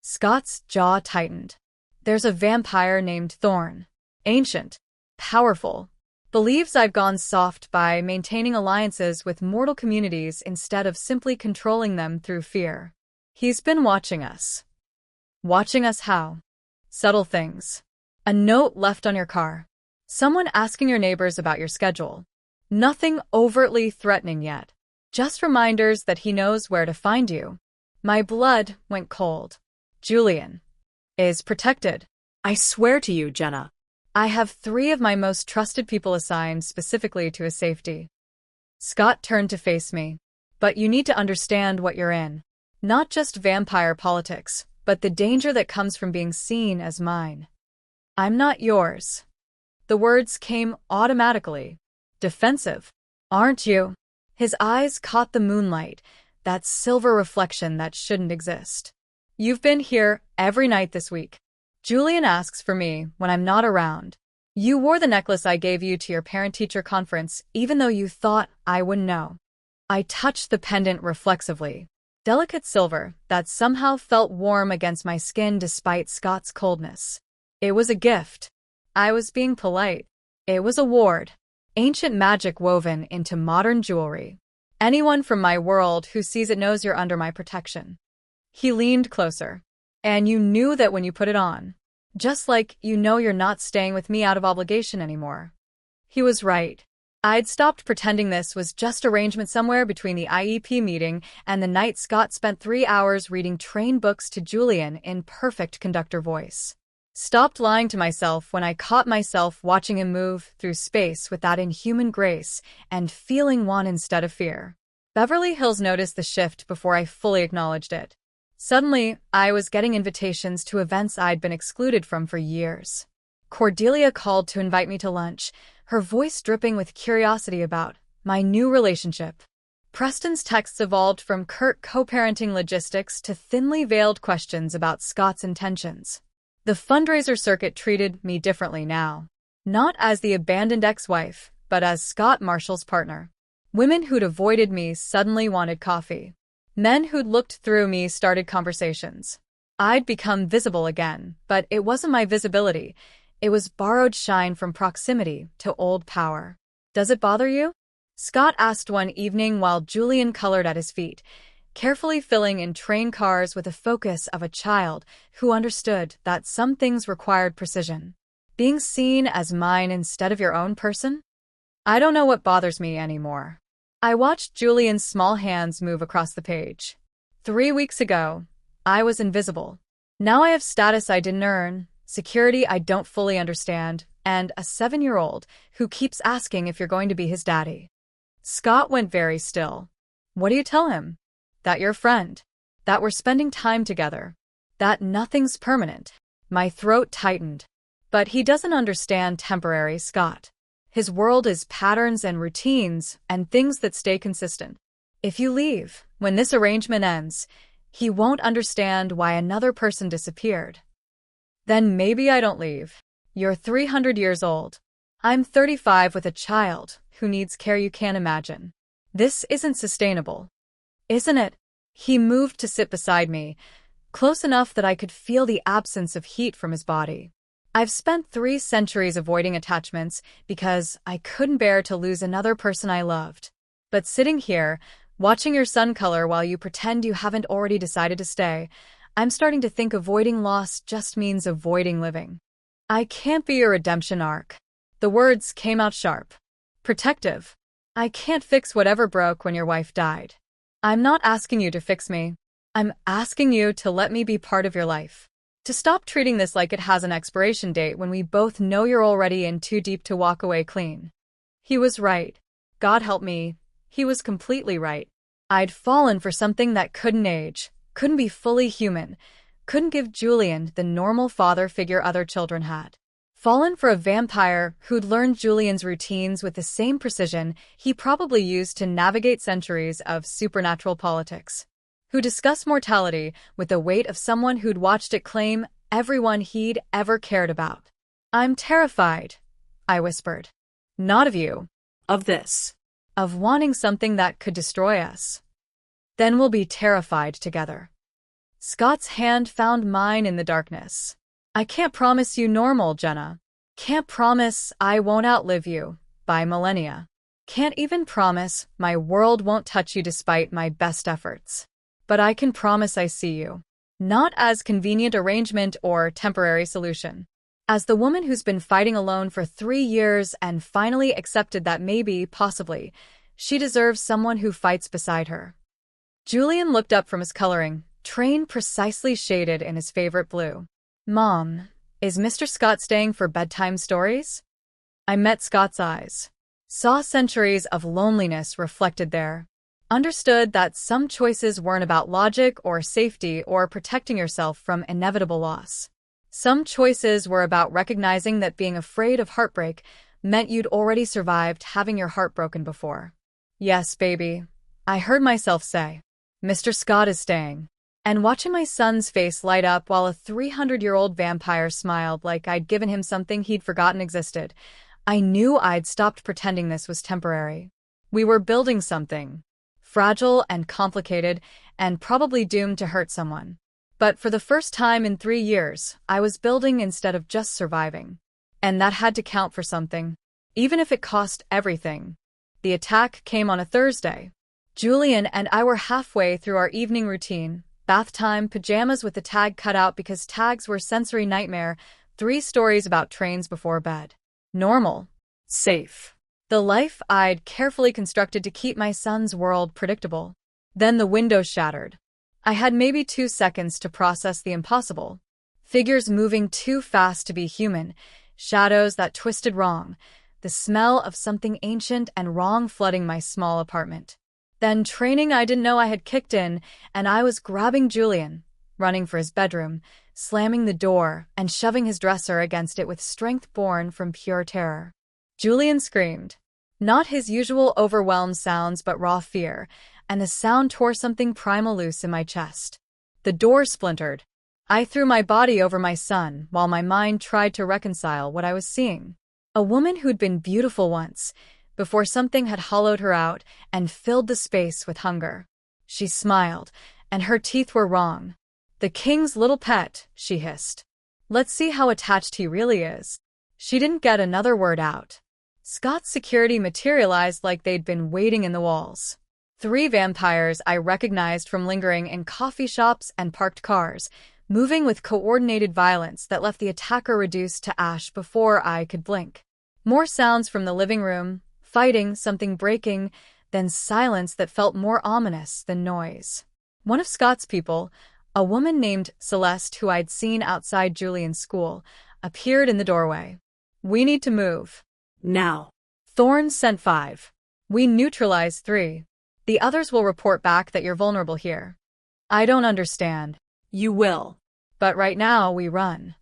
Scott's jaw tightened. "There's a vampire named Thorn. Ancient. Powerful. Believes I've gone soft by maintaining alliances with mortal communities instead of simply controlling them through fear. He's been watching us." "Watching us how?" "Subtle things. A note left on your car. Someone asking your neighbors about your schedule. Nothing overtly threatening yet. Just reminders that he knows where to find you." My blood went cold. "Julian is protected. I swear to you, Jenna. I have 3 of my most trusted people assigned specifically to his safety." Scott turned to face me. "But you need to understand what you're in. Not just vampire politics, but the danger that comes from being seen as mine." "I'm not yours." The words came automatically. Defensive. "Aren't you?" His eyes caught the moonlight, that silver reflection that shouldn't exist. You've been here every night this week. Julian asks for me when I'm not around. You wore the necklace I gave you to your parent-teacher conference, even though you thought I wouldn't know. I touched the pendant reflexively. Delicate silver that somehow felt warm against my skin despite Scott's coldness. It was a gift. I was being polite. It was a ward. Ancient magic woven into modern jewelry. Anyone from my world who sees it knows you're under my protection. He leaned closer. And you knew that when you put it on. Just like you know you're not staying with me out of obligation anymore. He was right. I'd stopped pretending this was just arrangement somewhere between the IEP meeting and the night Scott spent 3 hours reading train books to Julian in perfect conductor voice. Stopped lying to myself when I caught myself watching him move through space with that inhuman grace and feeling one instead of fear. Beverly Hills noticed the shift before I fully acknowledged it. Suddenly, I was getting invitations to events I'd been excluded from for years. Cordelia called to invite me to lunch, her voice dripping with curiosity about my new relationship. Preston's texts evolved from curt co-parenting logistics to thinly veiled questions about Scott's intentions. The fundraiser circuit treated me differently now. Not as the abandoned ex-wife, but as Scott Marshall's partner. Women who'd avoided me suddenly wanted coffee. Men who'd looked through me started conversations. I'd become visible again, but it wasn't my visibility. It was borrowed shine from proximity to old power. Does it bother you? Scott asked one evening while Julian colored at his feet, carefully filling in train cars with the focus of a child who understood that some things required precision. Being seen as mine instead of your own person? I don't know what bothers me anymore. I watched Julian's small hands move across the page. 3 weeks ago, I was invisible. Now I have status I didn't earn, security I don't fully understand, and a 7-year-old who keeps asking if you're going to be his daddy. Scott went very still. What do you tell him? That you're a friend. That we're spending time together. That nothing's permanent. My throat tightened. But he doesn't understand temporary, Scott. His world is patterns and routines and things that stay consistent. If you leave, when this arrangement ends, he won't understand why another person disappeared. Then maybe I don't leave. You're 300 years old. I'm 35 with a child who needs care you can't imagine. This isn't sustainable. Isn't it? He moved to sit beside me, close enough that I could feel the absence of heat from his body. I've spent 3 centuries avoiding attachments because I couldn't bear to lose another person I loved. But sitting here, watching your son color while you pretend you haven't already decided to stay, I'm starting to think avoiding loss just means avoiding living. I can't be your redemption arc. The words came out sharp. Protective. I can't fix whatever broke when your wife died. I'm not asking you to fix me. I'm asking you to let me be part of your life. To stop treating this like it has an expiration date when we both know you're already in too deep to walk away clean. He was right. God help me. He was completely right. I'd fallen for something that couldn't age, couldn't be fully human, couldn't give Julian the normal father figure other children had. Fallen for a vampire who'd learned Julian's routines with the same precision he probably used to navigate centuries of supernatural politics. Who discussed mortality with the weight of someone who'd watched it claim everyone he'd ever cared about. I'm terrified, I whispered. Not of you. Of this. Of wanting something that could destroy us. Then we'll be terrified together. Scott's hand found mine in the darkness. I can't promise you normal, Jenna. Can't promise I won't outlive you by millennia. Can't even promise my world won't touch you despite my best efforts. But I can promise I see you. Not as convenient arrangement or temporary solution. As the woman who's been fighting alone for 3 years and finally accepted that maybe, possibly, she deserves someone who fights beside her. Julian looked up from his coloring, train precisely shaded in his favorite blue. Mom, is Mr. Scott staying for bedtime stories? I met Scott's eyes. Saw centuries of loneliness reflected there. Understood that some choices weren't about logic or safety or protecting yourself from inevitable loss. Some choices were about recognizing that being afraid of heartbreak meant you'd already survived having your heart broken before. Yes, baby, I heard myself say. Mr. Scott is staying. and watching my son's face light up while a 300-year-old vampire smiled like I'd given him something he'd forgotten existed, I knew I'd stopped pretending this was temporary. We were building something. Fragile and complicated, and probably doomed to hurt someone. But for the first time in 3 years, I was building instead of just surviving. And that had to count for something, even if it cost everything. The attack came on a Thursday. Julian and I were halfway through our evening routine. Bath time, pajamas with the tag cut out because tags were sensory nightmare, 3 stories about trains before bed. Normal. Safe. The life I'd carefully constructed to keep my son's world predictable. Then the window shattered. I had maybe 2 seconds to process the impossible. Figures moving too fast to be human, shadows that twisted wrong, the smell of something ancient and wrong flooding my small apartment. Then training I didn't know I had kicked in, and I was grabbing Julian, running for his bedroom, slamming the door, and shoving his dresser against it with strength born from pure terror. Julian screamed. Not his usual overwhelmed sounds, but raw fear, and the sound tore something primal loose in my chest. The door splintered. I threw my body over my son while my mind tried to reconcile what I was seeing. A woman who'd been beautiful once, before something had hollowed her out and filled the space with hunger. She smiled, and her teeth were wrong. "The king's little pet," she hissed. "Let's see how attached he really is." She didn't get another word out. Scott's security materialized like they'd been waiting in the walls. 3 vampires I recognized from lingering in coffee shops and parked cars, moving with coordinated violence that left the attacker reduced to ash before I could blink. More sounds from the living room, fighting, something breaking, then silence that felt more ominous than noise. One of Scott's people, a woman named Celeste who I'd seen outside Julian's school, appeared in the doorway. "We need to move. Now." Thorne sent 5. "We neutralized 3. The others will report back that you're vulnerable here." "I don't understand." "You will. But right now we run."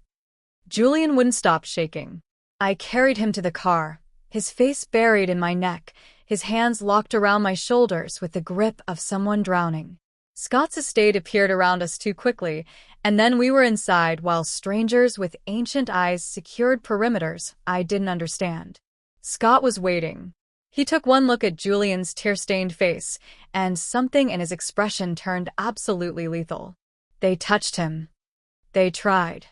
Julian wouldn't stop shaking. I carried him to the car, his face buried in my neck, his hands locked around my shoulders with the grip of someone drowning. Scott's estate appeared around us too quickly, and then we were inside while strangers with ancient eyes secured perimeters I didn't understand. Scott was waiting. He took one look at Julian's tear-stained face, and something in his expression turned absolutely lethal. "They touched him. They tried."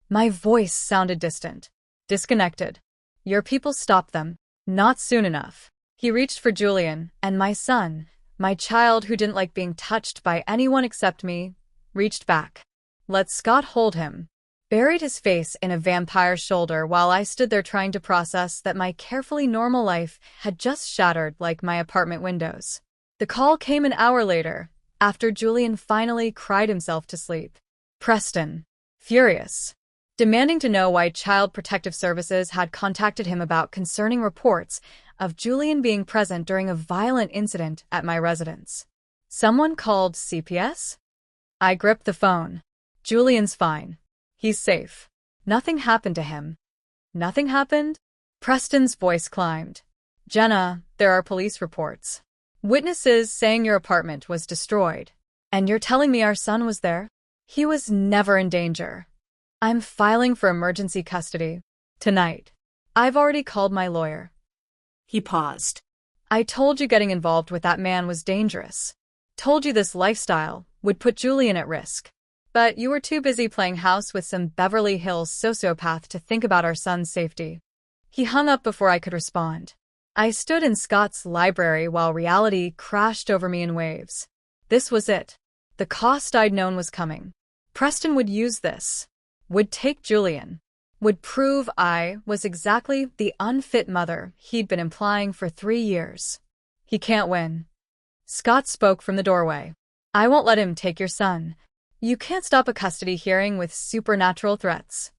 My voice sounded distant, disconnected. "Your people stopped them. Not soon enough." He reached for Julian, and my son, my child who didn't like being touched by anyone except me, reached back. Let Scott hold him. Buried his face in a vampire's shoulder while I stood there trying to process that my carefully normal life had just shattered like my apartment windows. The call came an hour later, after Julian finally cried himself to sleep. Preston, furious, demanding to know why Child Protective Services had contacted him about concerning reports of Julian being present during a violent incident at my residence. Someone called CPS? I gripped the phone. Julian's fine. He's safe. Nothing happened to him. Nothing happened? Preston's voice climbed. Jenna, there are police reports. Witnesses saying your apartment was destroyed. And you're telling me our son was there? He was never in danger. I'm filing for emergency custody. Tonight. I've already called my lawyer. He paused. I told you getting involved with that man was dangerous. Told you this lifestyle would put Julian at risk. But you were too busy playing house with some Beverly Hills sociopath to think about our son's safety. He hung up before I could respond. I stood in Scott's library while reality crashed over me in waves. This was it. The cost I'd known was coming. Preston would use this. Would take Julian. Would prove I was exactly the unfit mother he'd been implying for 3 years. He can't win. Scott spoke from the doorway. I won't let him take your son. You can't stop a custody hearing with supernatural threats.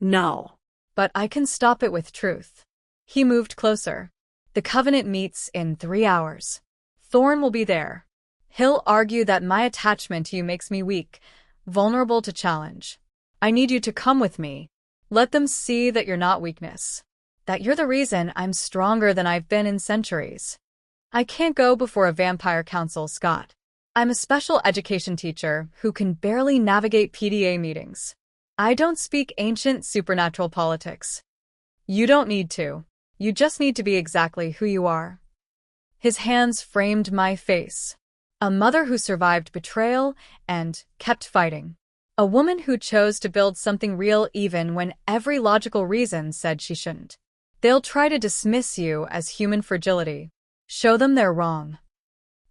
No. But I can stop it with truth. He moved closer. The covenant meets in 3 hours. Thorne will be there. He'll argue that my attachment to you makes me weak, vulnerable to challenge. I need you to come with me. Let them see that you're not weakness. That you're the reason I'm stronger than I've been in centuries. I can't go before a vampire council, Scott. I'm a special education teacher who can barely navigate PDA meetings. I don't speak ancient supernatural politics. You don't need to. You just need to be exactly who you are. His hands framed my face. A mother who survived betrayal and kept fighting. A woman who chose to build something real even when every logical reason said she shouldn't. They'll try to dismiss you as human fragility. Show them they're wrong.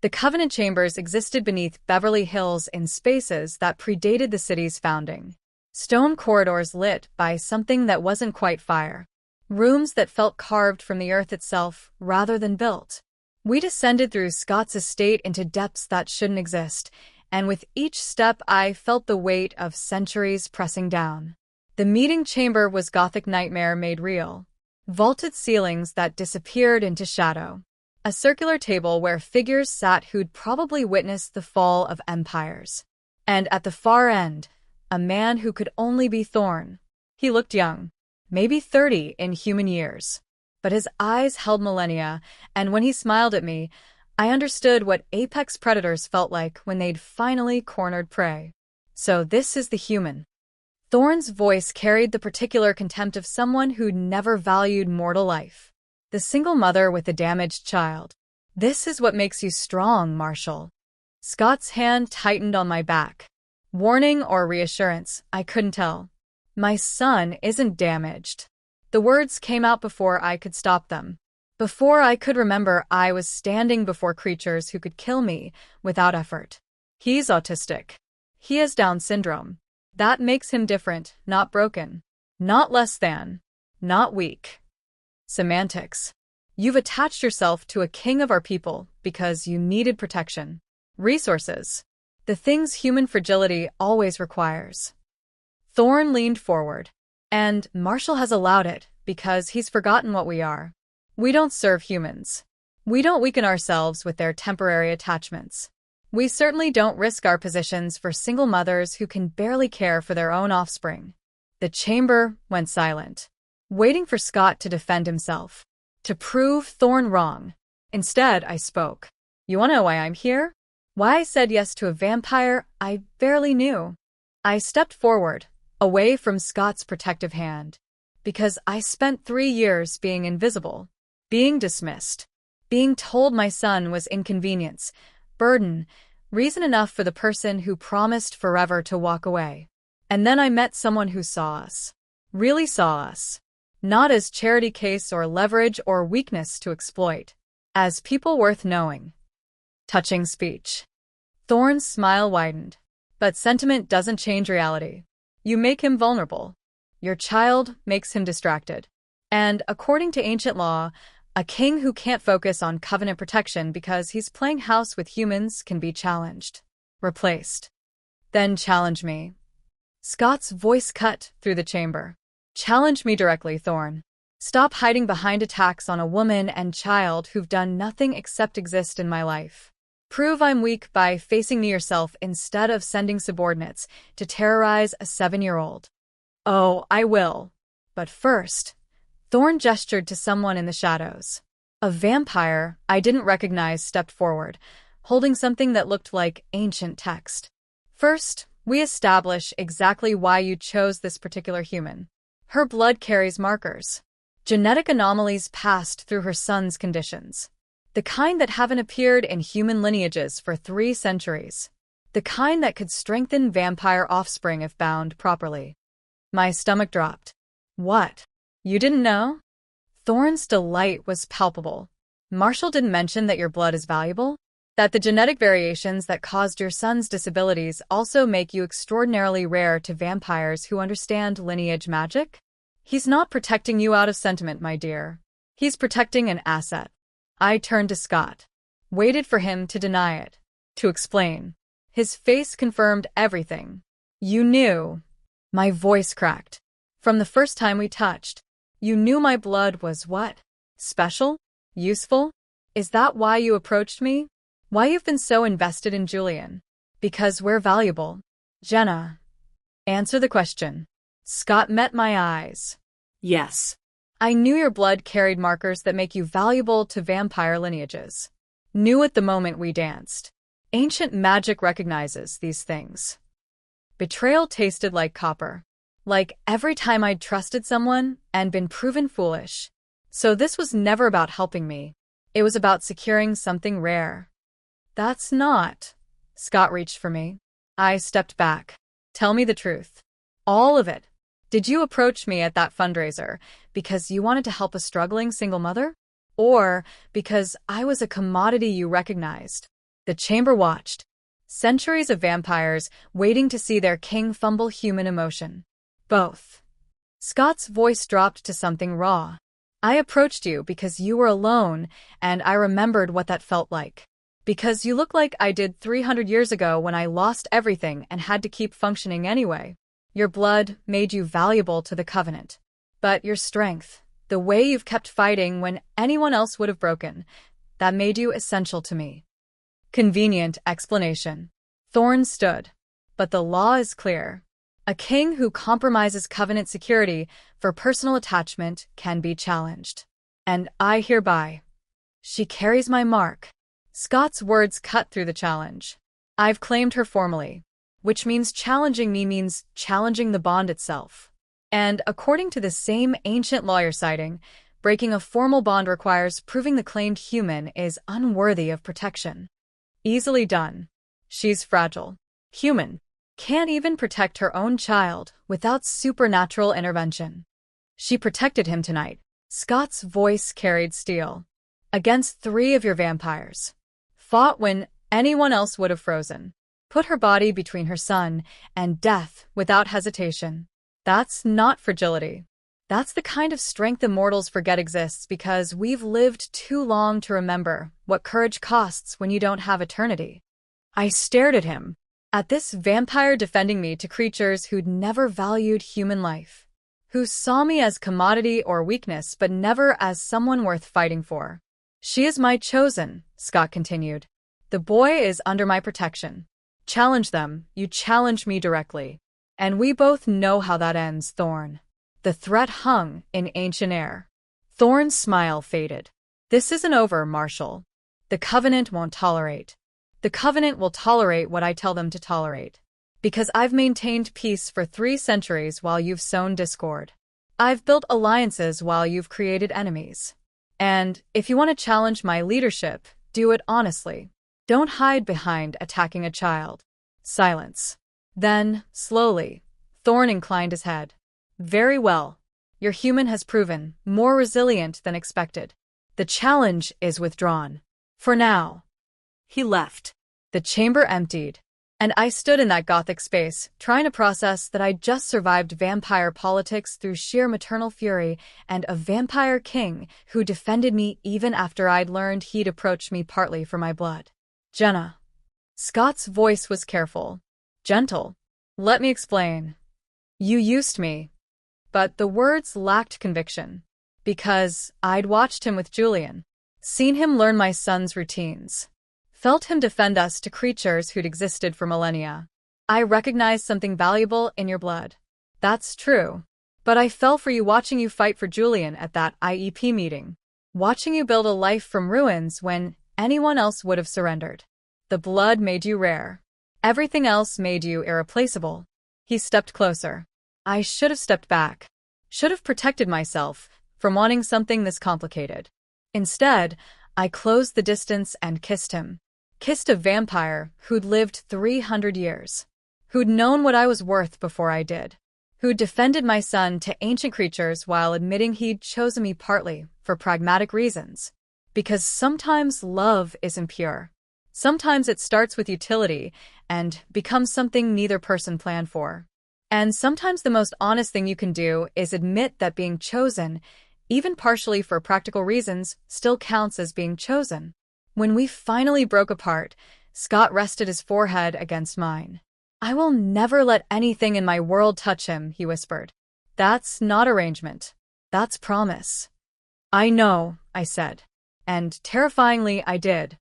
The Covenant Chambers existed beneath Beverly Hills in spaces that predated the city's founding. Stone corridors lit by something that wasn't quite fire. Rooms that felt carved from the earth itself rather than built. We descended through Scott's estate into depths that shouldn't exist, and with each step I felt the weight of centuries pressing down. The meeting chamber was Gothic nightmare made real. Vaulted ceilings that disappeared into shadow. A circular table where figures sat who'd probably witnessed the fall of empires. And at the far end, a man who could only be Thorn. He looked young, maybe 30 in human years. But his eyes held millennia, and when he smiled at me, I understood what apex predators felt like when they'd finally cornered prey. So this is the human. Thorn's voice carried the particular contempt of someone who'd never valued mortal life. The single mother with a damaged child. This is what makes you strong, Marshall. Scott's hand tightened on my back. Warning or reassurance, I couldn't tell. My son isn't damaged. The words came out before I could stop them. Before I could remember I was standing before creatures who could kill me without effort. He's autistic. He has Down syndrome. That makes him different, not broken. Not less than. Not weak. Semantics. You've attached yourself to a king of our people because you needed protection. Resources. The things human fragility always requires. Thorn leaned forward. And Marshall has allowed it because he's forgotten what we are. We don't serve humans. We don't weaken ourselves with their temporary attachments. We certainly don't risk our positions for single mothers who can barely care for their own offspring. The chamber went silent, waiting for Scott to defend himself, to prove Thorn wrong. Instead, I spoke. You want to know why I'm here? Why I said yes to a vampire I barely knew. I stepped forward, away from Scott's protective hand, because I spent 3 years being invisible, being dismissed, being told my son was inconvenience, burden, reason enough for the person who promised forever to walk away. And then I met someone who saw us, really saw us, not as charity case or leverage or weakness to exploit, as people worth knowing. Touching speech. Thorn's smile widened. But sentiment doesn't change reality. You make him vulnerable. Your child makes him distracted. And, according to ancient law, a king who can't focus on covenant protection because he's playing house with humans can be challenged. Replaced. Then challenge me. Scott's voice cut through the chamber. Challenge me directly, Thorn. Stop hiding behind attacks on a woman and child who've done nothing except exist in my life. Prove I'm weak by facing me yourself instead of sending subordinates to terrorize a 7-year-old. Oh, I will. But first, Thorn gestured to someone in the shadows. A vampire I didn't recognize stepped forward, holding something that looked like ancient text. First, we establish exactly why you chose this particular human. Her blood carries markers. Genetic anomalies passed through her son's conditions. The kind that haven't appeared in human lineages for 3 centuries. The kind that could strengthen vampire offspring if bound properly. My stomach dropped. What? You didn't know? Thorn's delight was palpable. Marshall didn't mention that your blood is valuable? That the genetic variations that caused your son's disabilities also make you extraordinarily rare to vampires who understand lineage magic? He's not protecting you out of sentiment, my dear. He's protecting an asset. I turned to Scott. Waited for him to deny it. To explain. His face confirmed everything. You knew. My voice cracked. From the first time we touched. You knew my blood was what? Special? Useful? Is that why you approached me? Why you've been so invested in Julian? Because we're valuable. Jenna. Answer the question. Scott met my eyes. Yes. I knew your blood carried markers that make you valuable to vampire lineages. Knew it the moment we danced. Ancient magic recognizes these things. Betrayal tasted like copper. Like every time I'd trusted someone and been proven foolish. So this was never about helping me. It was about securing something rare. That's not. Scott reached for me. I stepped back. Tell me the truth. All of it. Did you approach me at that fundraiser because you wanted to help a struggling single mother? Or because I was a commodity you recognized? The chamber watched. Centuries of vampires waiting to see their king fumble human emotion. Both. Scott's voice dropped to something raw. I approached you because you were alone, and I remembered what that felt like. Because you look like I did 300 years ago when I lost everything and had to keep functioning anyway. Your blood made you valuable to the Covenant. But your strength, the way you've kept fighting when anyone else would have broken, that made you essential to me. Convenient explanation. Thorn stood. But the law is clear. A king who compromises Covenant security for personal attachment can be challenged. And I hereby. She carries my mark. Scott's words cut through the challenge. I've claimed her formally, which means challenging me means challenging the bond itself. And according to the same ancient lawyer citing, breaking a formal bond requires proving the claimed human is unworthy of protection. Easily done. She's fragile. Human. Can't even protect her own child without supernatural intervention. She protected him tonight. Scott's voice carried steel. Against 3 of your vampires. Fought when anyone else would have frozen. Put her body between her son and death without hesitation. That's not fragility. That's the kind of strength immortals forget exists because we've lived too long to remember what courage costs when you don't have eternity. I stared at him. At this vampire defending me to creatures who'd never valued human life. Who saw me as commodity or weakness but never as someone worth fighting for. She is my chosen, Scott continued. The boy is under my protection. Challenge them, you challenge me directly. And we both know how that ends, Thorn. The threat hung in ancient air. Thorn's smile faded. This isn't over, Marshal. The Covenant won't tolerate. The Covenant will tolerate what I tell them to tolerate. Because I've maintained peace for 3 centuries while you've sown discord. I've built alliances while you've created enemies. And if you want to challenge my leadership, do it honestly. Don't hide behind attacking a child. Silence. Then, slowly, Thorn inclined his head. Very well. Your human has proven more resilient than expected. The challenge is withdrawn. For now. He left. The chamber emptied. And I stood in that gothic space, trying to process that I'd just survived vampire politics through sheer maternal fury and a vampire king who defended me even after I'd learned he'd approached me partly for my blood. Jenna. Scott's voice was careful. Gentle. Let me explain. You used me. But the words lacked conviction. Because I'd watched him with Julian. Seen him learn my son's routines. Felt him defend us to creatures who'd existed for millennia. I recognized something valuable in your blood. That's true. But I fell for you watching you fight for Julian at that IEP meeting. Watching you build a life from ruins when anyone else would have surrendered. The blood made you rare. Everything else made you irreplaceable. He stepped closer. I should have stepped back. Should have protected myself from wanting something this complicated. Instead, I closed the distance and kissed him. Kissed a vampire who'd lived 300 years. Who'd known what I was worth before I did. Who'd defended my son to ancient creatures while admitting he'd chosen me partly for pragmatic reasons. Because sometimes love isn't pure. Sometimes it starts with utility and becomes something neither person planned for. And sometimes the most honest thing you can do is admit that being chosen, even partially for practical reasons, still counts as being chosen. When we finally broke apart, Scott rested his forehead against mine. I will never let anything in my world touch him, he whispered. That's not arrangement. That's promise. I know, I said. And terrifyingly, I did.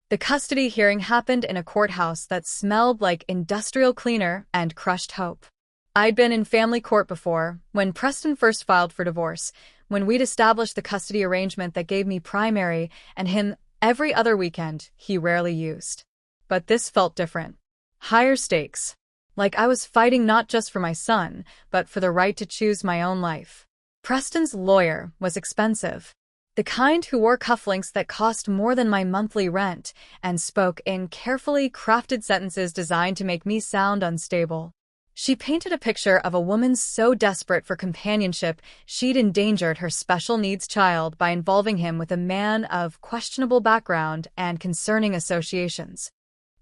The custody hearing happened in a courthouse that smelled like industrial cleaner and crushed hope. I'd been in family court before, when Preston first filed for divorce, when we'd established the custody arrangement that gave me primary and him every other weekend he rarely used. But this felt different. Higher stakes. Like I was fighting not just for my son, but for the right to choose my own life. Preston's lawyer was expensive. The kind who wore cufflinks that cost more than my monthly rent and spoke in carefully crafted sentences designed to make me sound unstable. She painted a picture of a woman so desperate for companionship she'd endangered her special needs child by involving him with a man of questionable background and concerning associations.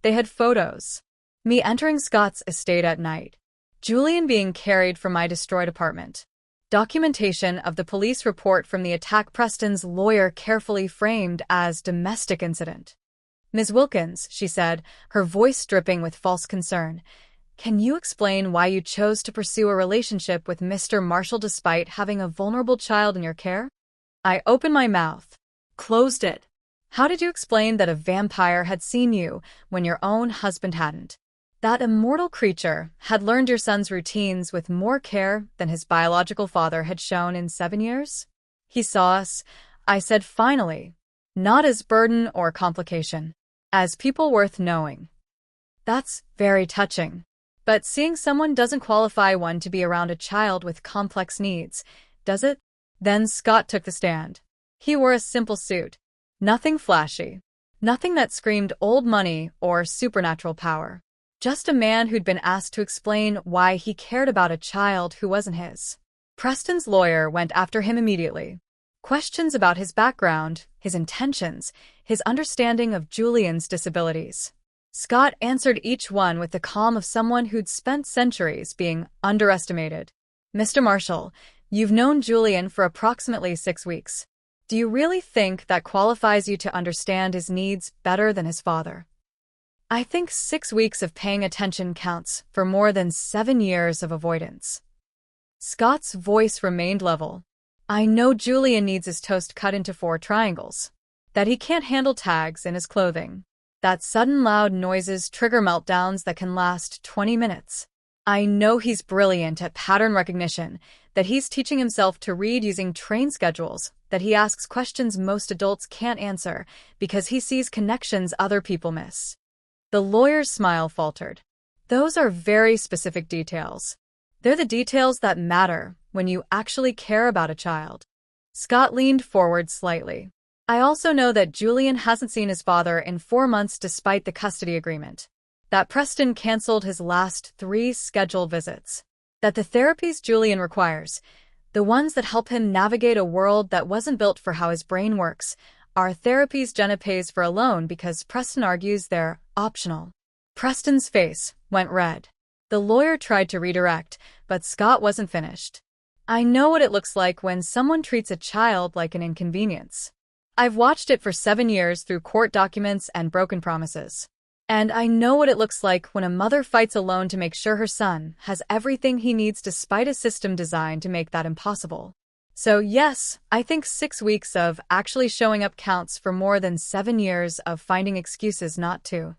They had photos. Me entering Scott's estate at night. Julian being carried from my destroyed apartment. Documentation of the police report from the attack Preston's lawyer carefully framed as domestic incident. "Ms. Wilkins," she said, her voice dripping with false concern, "can you explain why you chose to pursue a relationship with Mr. Marshall despite having a vulnerable child in your care?" I opened my mouth. Closed it. "How did you explain that a vampire had seen you when your own husband hadn't? That immortal creature had learned your son's routines with more care than his biological father had shown in 7 years? He saw us," I said finally, "not as burden or complication, as people worth knowing." That's very touching. But seeing someone doesn't qualify one to be around a child with complex needs, does it? Then Scott took the stand. He wore a simple suit. Nothing flashy. Nothing that screamed old money or supernatural power. Just a man who'd been asked to explain why he cared about a child who wasn't his. Preston's lawyer went after him immediately. Questions about his background, his intentions, his understanding of Julian's disabilities. Scott answered each one with the calm of someone who'd spent centuries being underestimated. "Mr. Marshall, you've known Julian for approximately 6 weeks. Do you really think that qualifies you to understand his needs better than his father?" "I think 6 weeks of paying attention counts for more than 7 years of avoidance." Scott's voice remained level. "I know Julian needs his toast cut into 4 triangles. That he can't handle tags in his clothing. That sudden loud noises trigger meltdowns that can last 20 minutes. I know he's brilliant at pattern recognition, that he's teaching himself to read using train schedules, that he asks questions most adults can't answer because he sees connections other people miss." The lawyer's smile faltered. "Those are very specific details. They're the details that matter when you actually care about a child." Scott leaned forward slightly. "I also know that Julian hasn't seen his father in 4 months despite the custody agreement. That Preston canceled his last 3 scheduled visits. That the therapies Julian requires, the ones that help him navigate a world that wasn't built for how his brain works, are therapies Jenna pays for alone because Preston argues they're optional." Preston's face went red. The lawyer tried to redirect, but Scott wasn't finished. "I know what it looks like when someone treats a child like an inconvenience. I've watched it for 7 years through court documents and broken promises. And I know what it looks like when a mother fights alone to make sure her son has everything he needs despite a system designed to make that impossible. So yes, I think 6 weeks of actually showing up counts for more than 7 years of finding excuses not to."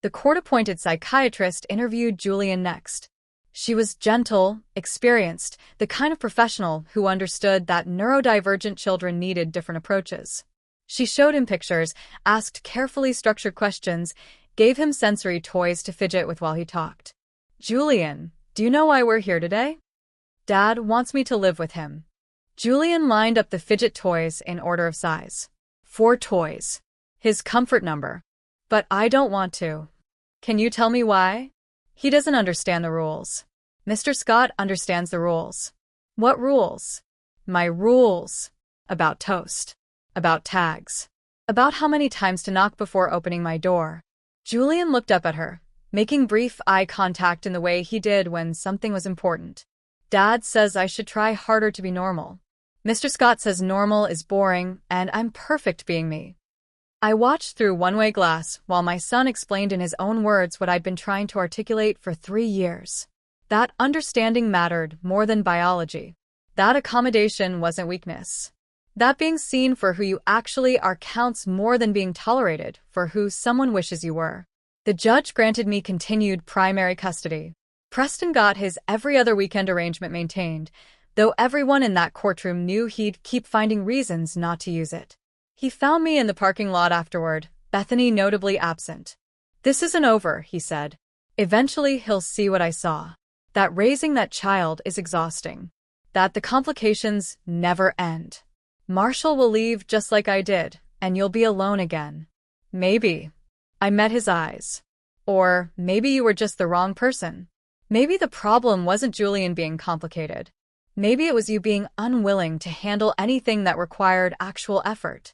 The court-appointed psychiatrist interviewed Julian next. She was gentle, experienced, the kind of professional who understood that neurodivergent children needed different approaches. She showed him pictures, asked carefully structured questions, gave him sensory toys to fidget with while he talked. "Julian, do you know why we're here today?" "Dad wants me to live with him." Julian lined up the fidget toys in order of size. 4 toys. His comfort number. "But I don't want to." "Can you tell me why?" "He doesn't understand the rules." "Mr. Scott understands the rules." "What rules?" "My rules. About toast. About tags. About how many times to knock before opening my door." Julian looked up at her, making brief eye contact in the way he did when something was important. "Dad says I should try harder to be normal. Mr. Scott says normal is boring, and I'm perfect being me." I watched through one-way glass while my son explained in his own words what I'd been trying to articulate for 3 years. That understanding mattered more than biology. That accommodation wasn't weakness. That being seen for who you actually are counts more than being tolerated for who someone wishes you were. The judge granted me continued primary custody. Preston got his every other weekend arrangement maintained, though everyone in that courtroom knew he'd keep finding reasons not to use it. He found me in the parking lot afterward, Bethany notably absent. This isn't over, he said. Eventually he'll see what I saw. That raising that child is exhausting. That the complications never end. Marshall will leave just like I did, and you'll be alone again. Maybe. I met his eyes. Or maybe you were just the wrong person. Maybe the problem wasn't Julian being complicated. Maybe it was you being unwilling to handle anything that required actual effort.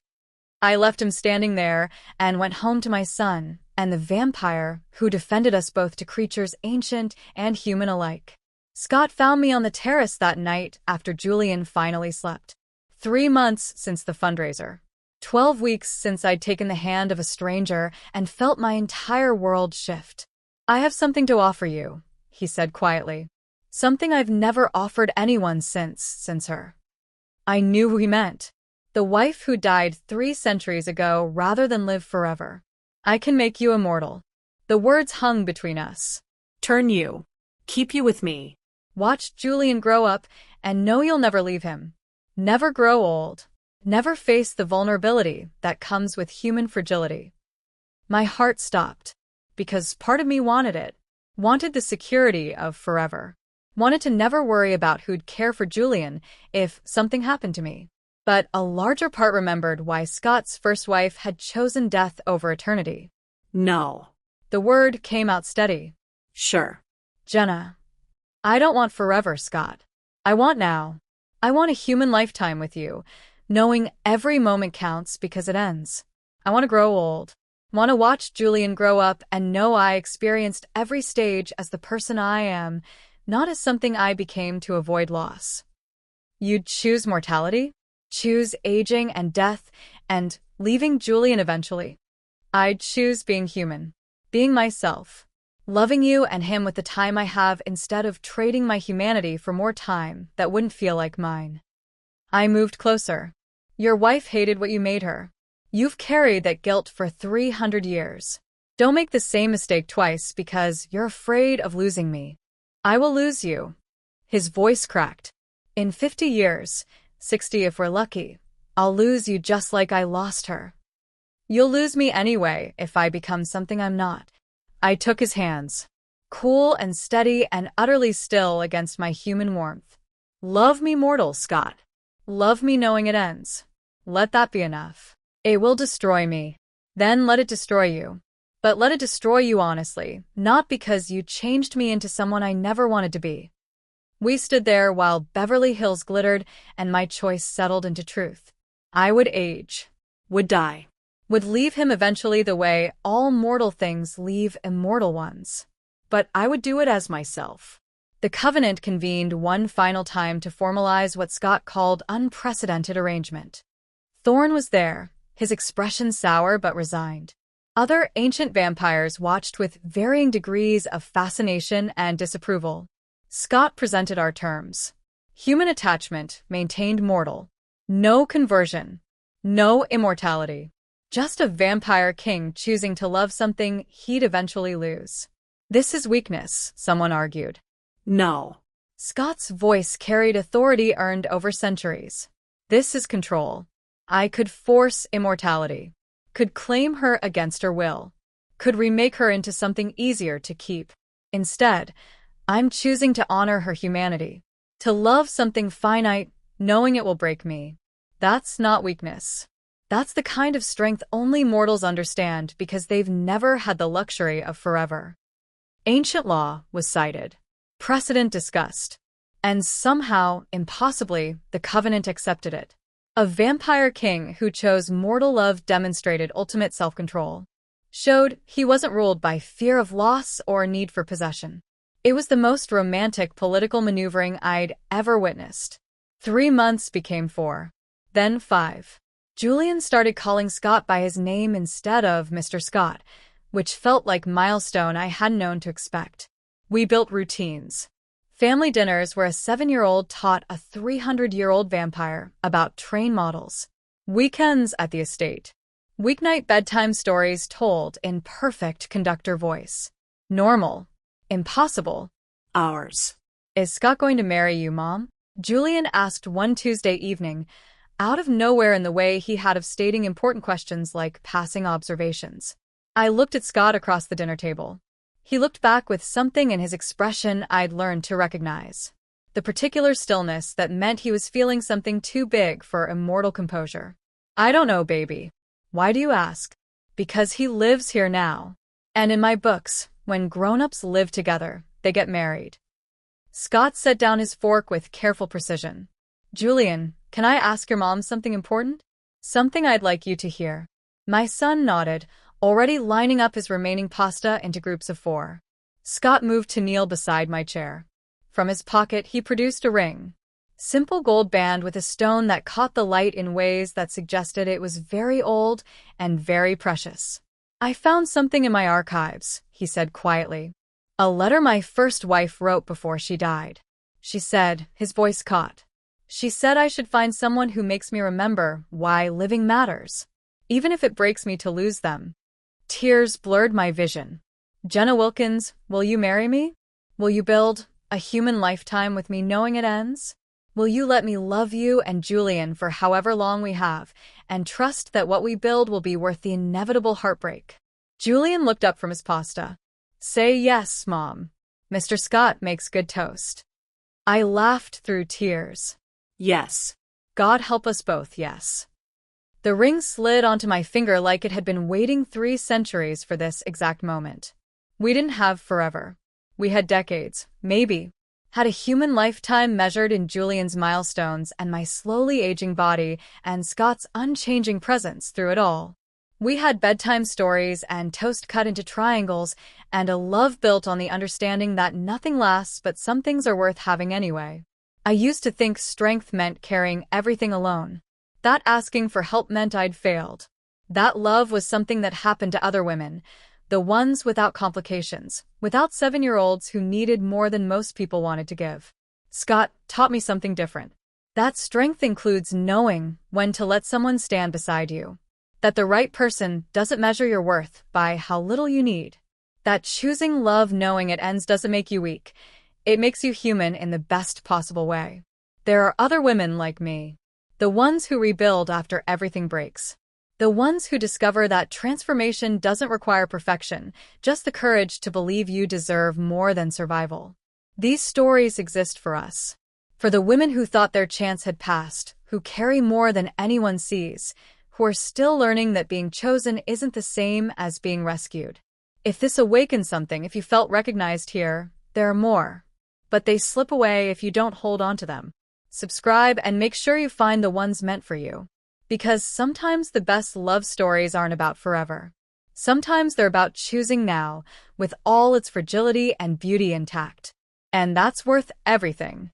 I left him standing there and went home to my son and the vampire who defended us both to creatures ancient and human alike. Scott found me on the terrace that night after Julian finally slept. 3 months since the fundraiser. 12 weeks since I'd taken the hand of a stranger and felt my entire world shift. I have something to offer you, he said quietly. Something I've never offered anyone since her. I knew who he meant. The wife who died 3 centuries ago rather than live forever. I can make you immortal. The words hung between us. Turn you. Keep you with me. Watch Julian grow up and know you'll never leave him. Never grow old. Never face the vulnerability that comes with human fragility. My heart stopped. Because part of me wanted it. Wanted the security of forever. Wanted to never worry about who'd care for Julian if something happened to me. But a larger part remembered why Scott's first wife had chosen death over eternity. No. The word came out steady. Sure. Jenna. I don't want forever, Scott. I want now. I want a human lifetime with you, knowing every moment counts because it ends. I want to grow old. Want to watch Julian grow up and know I experienced every stage as the person I am, not as something I became to avoid loss. You'd choose mortality? Choose aging and death and leaving Julian eventually? I'd choose being human. Being myself. Loving you and him with the time I have instead of trading my humanity for more time that wouldn't feel like mine. I moved closer. Your wife hated what you made her. You've carried that guilt for 300 years. Don't make the same mistake twice because you're afraid of losing me. I will lose you. His voice cracked. In 50 years, 60 if we're lucky, I'll lose you just like I lost her. You'll lose me anyway if I become something I'm not. I took his hands, cool and steady and utterly still against my human warmth. Love me mortal, Scott. Love me knowing it ends. Let that be enough. It will destroy me. Then let it destroy you. But let it destroy you honestly, not because you changed me into someone I never wanted to be. We stood there while Beverly Hills glittered and my choice settled into truth. I would age. Would die. Would leave him eventually the way all mortal things leave immortal ones. But I would do it as myself. The covenant convened one final time to formalize what Scott called unprecedented arrangement. Thorne was there, his expression sour but resigned. Other ancient vampires watched with varying degrees of fascination and disapproval. Scott presented our terms. Human attachment maintained mortal. No conversion. No immortality. Just a vampire king choosing to love something he'd eventually lose. This is weakness, someone argued. No. Scott's voice carried authority earned over centuries. This is control. I could force immortality. Could claim her against her will. Could remake her into something easier to keep. Instead, I'm choosing to honor her humanity. To love something finite, knowing it will break me. That's not weakness. That's the kind of strength only mortals understand because they've never had the luxury of forever. Ancient law was cited. Precedent discussed. And somehow, impossibly, the covenant accepted it. A vampire king who chose mortal love demonstrated ultimate self-control. Showed he wasn't ruled by fear of loss or need for possession. It was the most romantic political maneuvering I'd ever witnessed. 3 months became 4. Then 5. Julian started calling Scott by his name instead of Mr. Scott, which felt like a milestone I hadn't known to expect. We built routines. Family dinners where a 7-year-old taught a 300-year-old vampire about train models. Weekends at the estate. Weeknight bedtime stories told in perfect conductor voice. Normal. Impossible. Ours. Is Scott going to marry you, Mom? Julian asked one Tuesday evening, out of nowhere in the way he had of stating important questions like passing observations. I looked at Scott across the dinner table. He looked back with something in his expression I'd learned to recognize. The particular stillness that meant he was feeling something too big for immortal composure. I don't know, baby. Why do you ask? Because he lives here now. And in my books, when grown-ups live together, they get married. Scott set down his fork with careful precision. Julian, can I ask your mom something important? Something I'd like you to hear. My son nodded, already lining up his remaining pasta into groups of 4. Scott moved to kneel beside my chair. From his pocket, he produced a ring. Simple gold band with a stone that caught the light in ways that suggested it was very old and very precious. I found something in my archives, he said quietly. A letter my first wife wrote before she died. She said, his voice caught. She said I should find someone who makes me remember why living matters, even if it breaks me to lose them. Tears blurred my vision. Jenna Wilkins, will you marry me? Will you build a human lifetime with me knowing it ends? Will you let me love you and Julian for however long we have, and trust that what we build will be worth the inevitable heartbreak? Julian looked up from his pasta. Say yes, Mom. Mr. Scott makes good toast. I laughed through tears. Yes. God help us both, yes. The ring slid onto my finger like it had been waiting 3 centuries for this exact moment. We didn't have forever. We had decades, maybe. Had a human lifetime measured in Julian's milestones and my slowly aging body and Scott's unchanging presence through it all. We had bedtime stories and toast cut into triangles and a love built on the understanding that nothing lasts but some things are worth having anyway. I used to think strength meant carrying everything alone. That asking for help meant I'd failed. That love was something that happened to other women, the ones without complications, without 7-year-olds who needed more than most people wanted to give. Scott taught me something different. That strength includes knowing when to let someone stand beside you. That the right person doesn't measure your worth by how little you need. That choosing love knowing it ends doesn't make you weak. It makes you human in the best possible way. There are other women like me. The ones who rebuild after everything breaks. The ones who discover that transformation doesn't require perfection, just the courage to believe you deserve more than survival. These stories exist for us. For the women who thought their chance had passed, who carry more than anyone sees, who are still learning that being chosen isn't the same as being rescued. If this awakened something, if you felt recognized here, there are more. But they slip away if you don't hold on to them. Subscribe and make sure you find the ones meant for you. Because sometimes the best love stories aren't about forever. Sometimes they're about choosing now, with all its fragility and beauty intact. And that's worth everything.